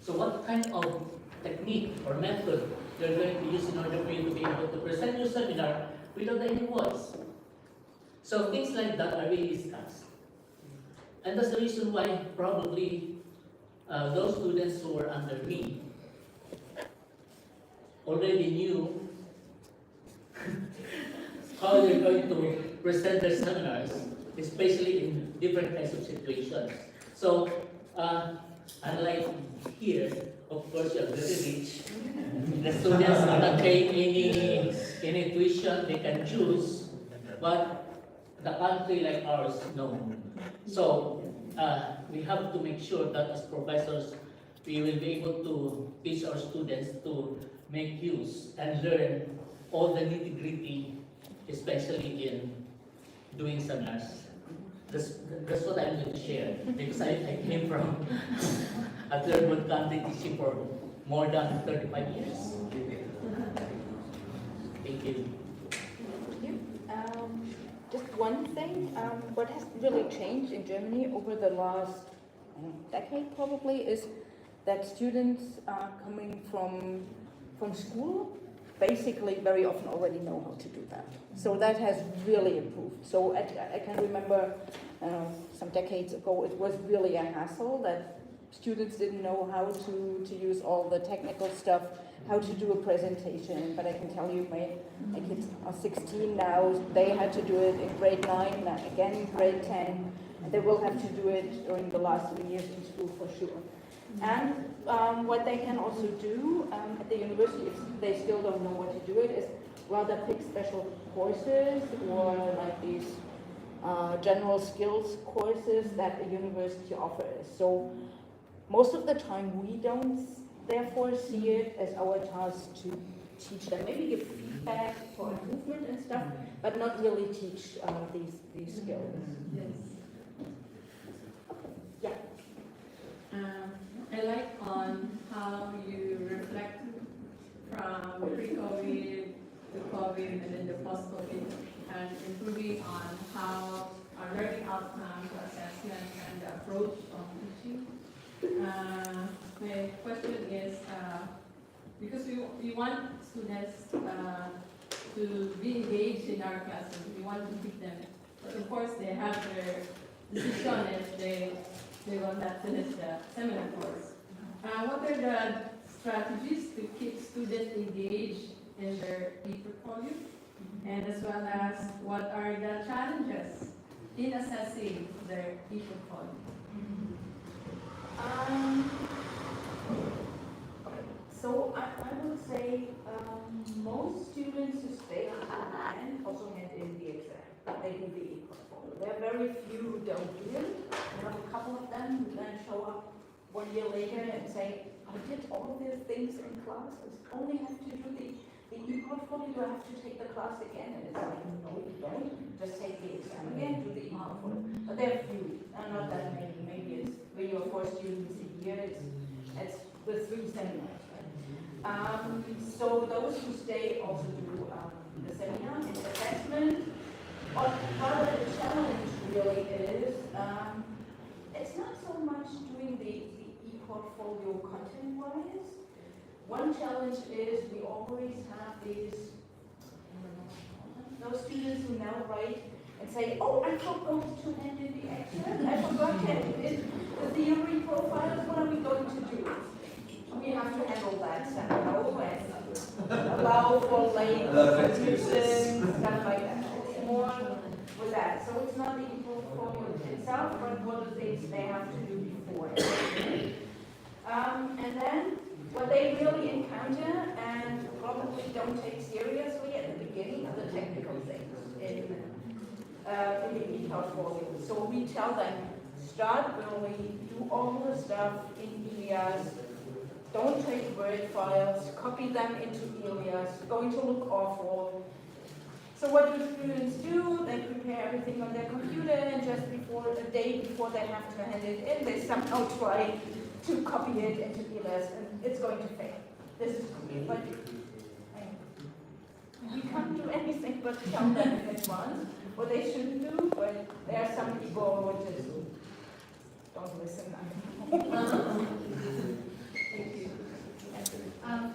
So what kind of technique or method you're going to use in order for you to be able to present your seminar without any voice? So things like that are really discussed. And that's the reason why probably those students who were under me already knew how they're going to present their seminars, especially in different kinds of situations. So, unlike here, of course, you're very rich. The students are not paying any tuition, they can choose. But the country like ours, no. So, we have to make sure that as professors, we will be able to teach our students to make use and learn all the nitty-gritty, especially in doing seminars. That's what I'm going to share, because I came from a third world country teaching for more than 35 years. Thank you. Thank you. Just one thing, what has really changed in Germany over the last decade probably is that students coming from school basically very often already know how to do that. So that has really improved. So I can remember some decades ago it was really a hassle that students didn't know how to use all the technical stuff, how to do a presentation. But I can tell you my kids are 16 now, they had to do it in grade 9, again in grade 10, and they will have to do it during the last 3 years in school for sure. And what they can also do at the university, if they still don't know what to do it, is rather pick special courses or like these general skills courses that the university offers. So most of the time we don't therefore see it as our task to teach them, maybe give feedback for improvement and stuff, but not really teach these skills. Yes. Yeah. I like on how you reflect from pre-COVID to COVID and then the post-COVID, and improving on how our learning outcomes, assessment, and the approach of teaching. My question is, because we want students to be engaged in our classes. We want to keep them. But of course, they have their decision if they want to finish the seminar course. What are the strategies to keep students engaged in their e-portfolio? And as well as what are the challenges in assessing their e-portfolio? So I would say most students who stay until the end also hand in the exam. They do the e-portfolio. There are very few who don't do it. I have a couple of them who then show up 1 year later and say, I did all these things in class, I only have to do the e-portfolio, do I have to take the class again? And it's like, no, you don't. Just take the exam again, do the e-portfolio. But there are few, not that many. Maybe it's 3 or 4 students a year. It's with 3 seminars. So those who stay also do the seminar and assessment. What part of the challenge really is, it's not so much doing the e-portfolio content-wise. One challenge is we always have these, those students who now write and say, oh, I forgot to hand in the exam, I forgot to hand in the theory profiles, what are we going to do? We have to handle that somehow and allow for late contributions, stuff like that. It's more with that. So it's not the e-portfolio itself, but what the things they have to do before. And then what they really encounter and probably don't take seriously at the beginning are the technical things in the e-portfolio. So we tell them, start early, do all the stuff in Ilias. Don't take Word files, copy them into Ilias, going to look awful. So what do students do? They prepare everything on their computer and just before, a day before they have to hand it in, they somehow try to copy it into Ilias and it's going to fail. This is but we can't do anything but tell them in advance what they shouldn't do, but there are some people who just don't listen.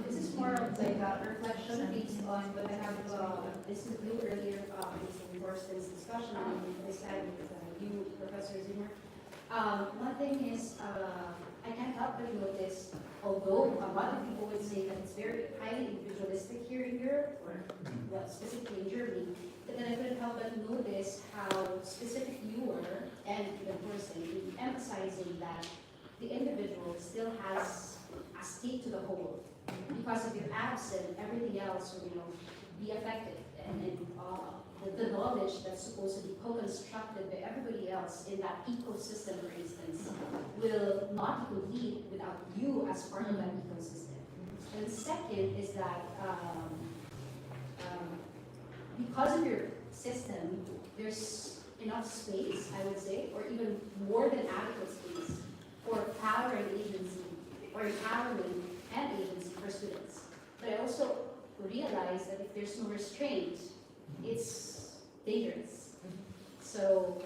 This is more of like a reflection based on what I have listened to earlier in Thorsten's discussion and this had with you, Professor Zimmer. One thing is, I can't help but notice, although a lot of people would say that it's very highly individualistic here in Europe, or well, specifically in Germany, but then I couldn't help but notice how specific you were, and the person, in emphasizing that the individual still has a stake to the whole. Because if you're absent, everything else will, be affected. And the knowledge that's supposed to be co-constructed by everybody else in that ecosystem, for instance, will not be complete without you as part of that ecosystem. And the second is that because of your system, there's enough space, I would say, or even more than adequate space for power and agency, or empowerment and agency for students. But I also realize that if there's no restraint, it's dangerous. So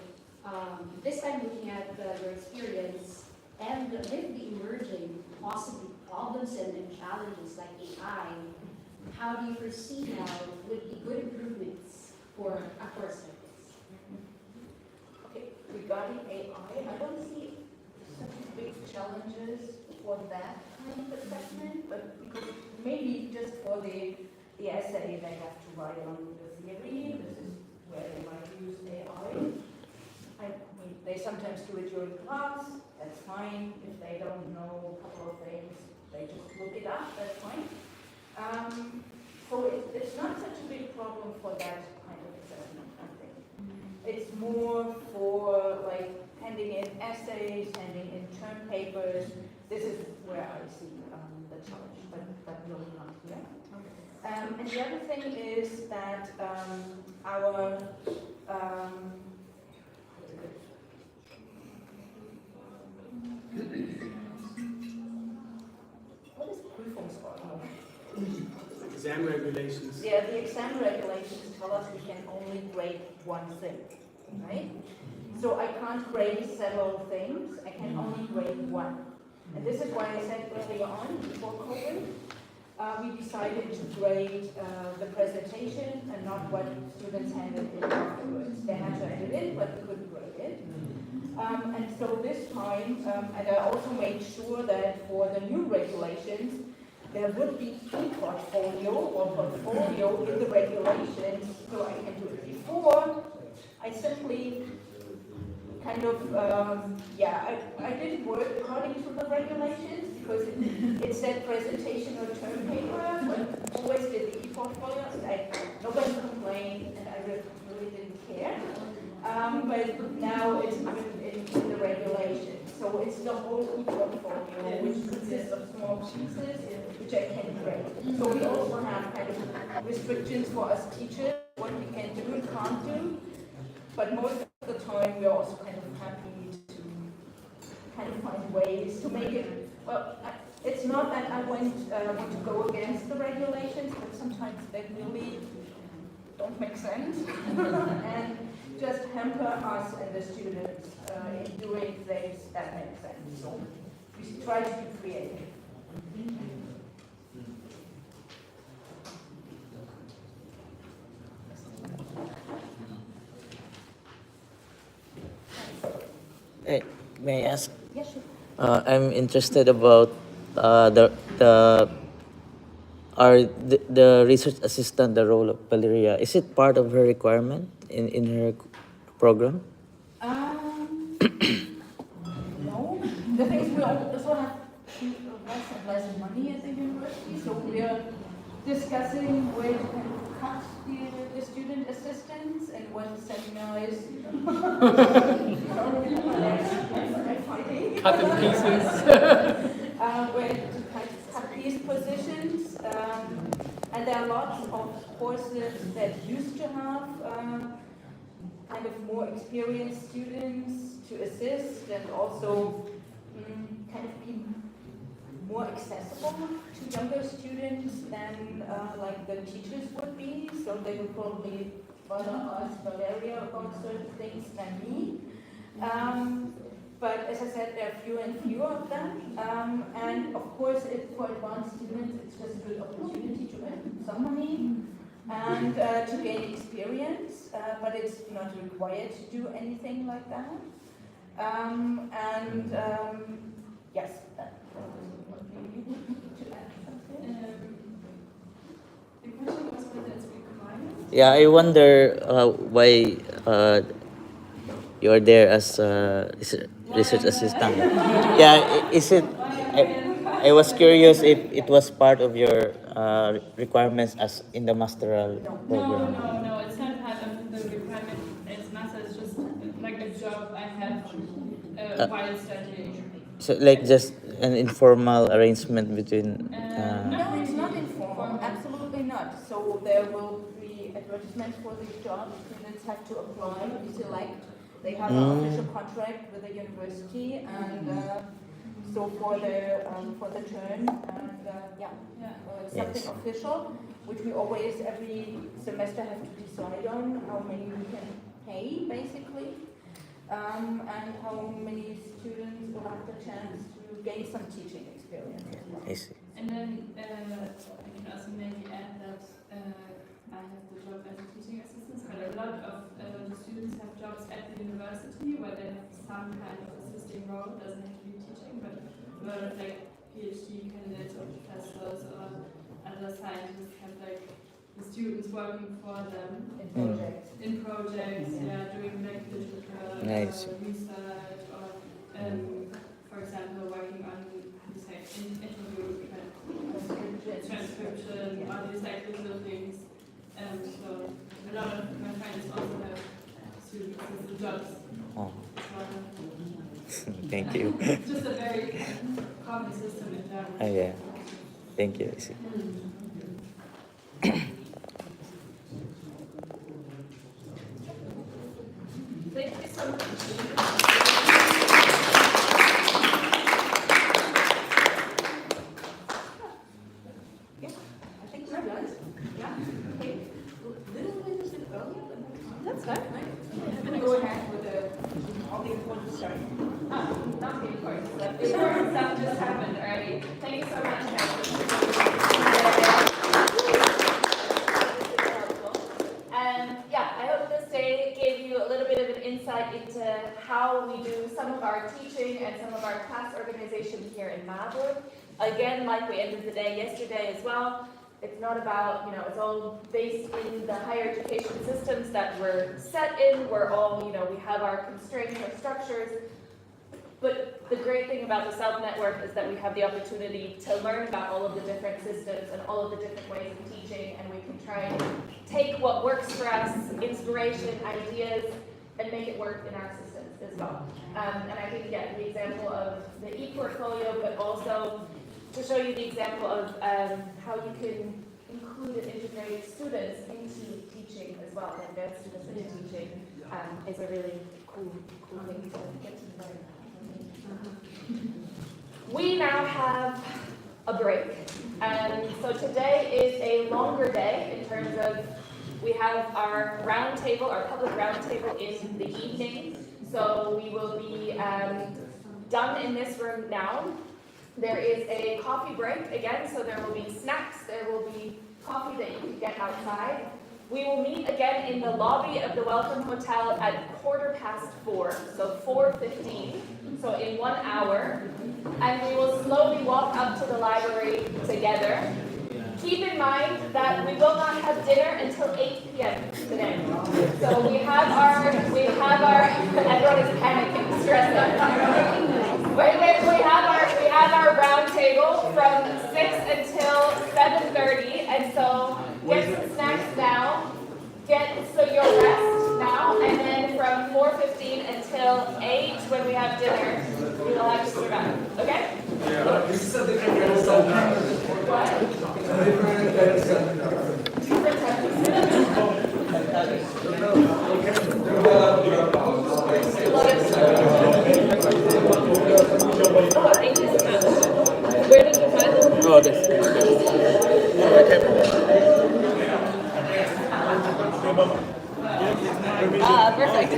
this time looking at your experience and with the emerging possibly problems and challenges like AI, how do you foresee now would be good improvements for a course like this? Okay, regarding AI, I don't see such big challenges for that kind of assessment, but because maybe just for the essay they have to write on the theory, this is where they might use AI. I mean, they sometimes do it during class, that's fine. If they don't know a couple of things, they just look it up, that's fine. So it's not such a big problem for that kind of assessment, I think. It's more for like handing in essays, handing in term papers. This is where I see the challenge, but really not here. And the other thing is that our what is Prüfungsordnung? Exam regulations. Yeah, the exam regulations tell us we can only grade one thing, right? So I can't grade several things, I can only grade one. And this is why I said earlier on, before COVID, we decided to grade the presentation and not what students handed in afterwards. They had to hand it in, but we couldn't grade it. And so this time, and I also made sure that for the new regulations, there would be e-portfolio or portfolio in the regulations, so I can do it. Before, I simply kind of, I didn't work according to the regulations because it said presentation or term paper, but always did the e-portfolio. Nobody complained, and I really didn't care. But now it's in the regulations. So it's the whole e-portfolio, which consists of small pieces, which I can grade. So we also have kind of restrictions for us teachers, what we can do and can't do. But most of the time, we're also kind of happy to kind of find ways to make it, well, it's not that I want to go against the regulations, but sometimes they really don't make sense. And just hamper us and the students in doing things that make sense. So we try to be creative. Hey, may I ask? Yes, sure. I'm interested about the research assistant, the role of Valeria. Is it part of her requirement in her program? No. The thing is, we also have less and less money at the university, so we are discussing where to kind of cut the student assistants and when the seminar is fighting. Cut in pieces. Where to cut these positions. And there are lots of courses that used to have kind of more experienced students to assist and also kind of be more accessible to younger students than like the teachers would be. So they would probably rather ask Valeria about certain things than me. But as I said, there are fewer and fewer of them. And of course, for advanced students, it's just a good opportunity to earn some money and to gain experience, but it's not required to do anything like that. Yes, that was to add something. The question was whether it's required. Yeah, I wonder why you're there as a research assistant. Yeah, is it? I was curious if it was part of your requirements as in the masteral program. No, it's not part of the requirement as master, it's just like a job I had while studying. So like just an informal arrangement between. No, it's not informal, absolutely not. So there will be advertisements for these jobs, students have to apply, be select. They have an official contract with the university, and so for the term, and it's something official, which we always every semester have to decide on how many we can pay, basically, and how many students will have the chance to gain some teaching experience. I see. And then I can also maybe add that I have the job as a teaching assistant, but a lot of the students have jobs at the university where they have some kind of assisting role. It doesn't have to be teaching, but a lot of like PhD candidates or professors or other scientists have like the students working for them In projects. Doing like literature research or for example working on interview transcription, all these like little things. So a lot of my friends also have student assistant jobs. Oh. Thank you. It's just a very common system in Germany. Oh, yeah. Thank you. I see. Thank you so much. That's good. I'm going to go ahead with all the important stuff. Not the important stuff. The important stuff just happened already. Thank you so much, guys. insight into how we do some of our teaching and some of our class organization here in Marburg. Again, like we ended the day yesterday as well, it's not about, it's all based in the higher education systems that we're set in. We're all, we have our constraints, our structures. But the great thing about the South Network is that we have the opportunity to learn about all of the different systems and all of the different ways of teaching, and we can try and take what works for us, inspiration, ideas, and make it work in our systems as well. And I think, the example of the e-portfolio, but also to show you the example of how you can include and integrate students into teaching as well, and embed students into teaching is a really cool thing to get to learn. We now have a break, and so today is a longer day in terms of we have our roundtable, our public roundtable in the evening. So we will be done in this room now. There is a coffee break again, so there will be snacks, there will be coffee that you can get outside. We will meet again in the lobby of the Welcome Hotel at 4:15, so 4:15, so in 1 hour. And we will slowly walk up to the library together. Keep in mind that we will not have dinner until 8 p.m. today. So we have our, everyone is panicking, stressing. We have our round table from 6 until 7:30, and so get some snacks now, so you'll rest now, and then from 4:15 until 8, when we have dinner, we will have to sit around, okay? Yeah, this is a different kind of seminar. What? A different kind of seminar. Different type of seminar. Oh, thank you so much. Where did you find them? Oh, this. Ah, perfect.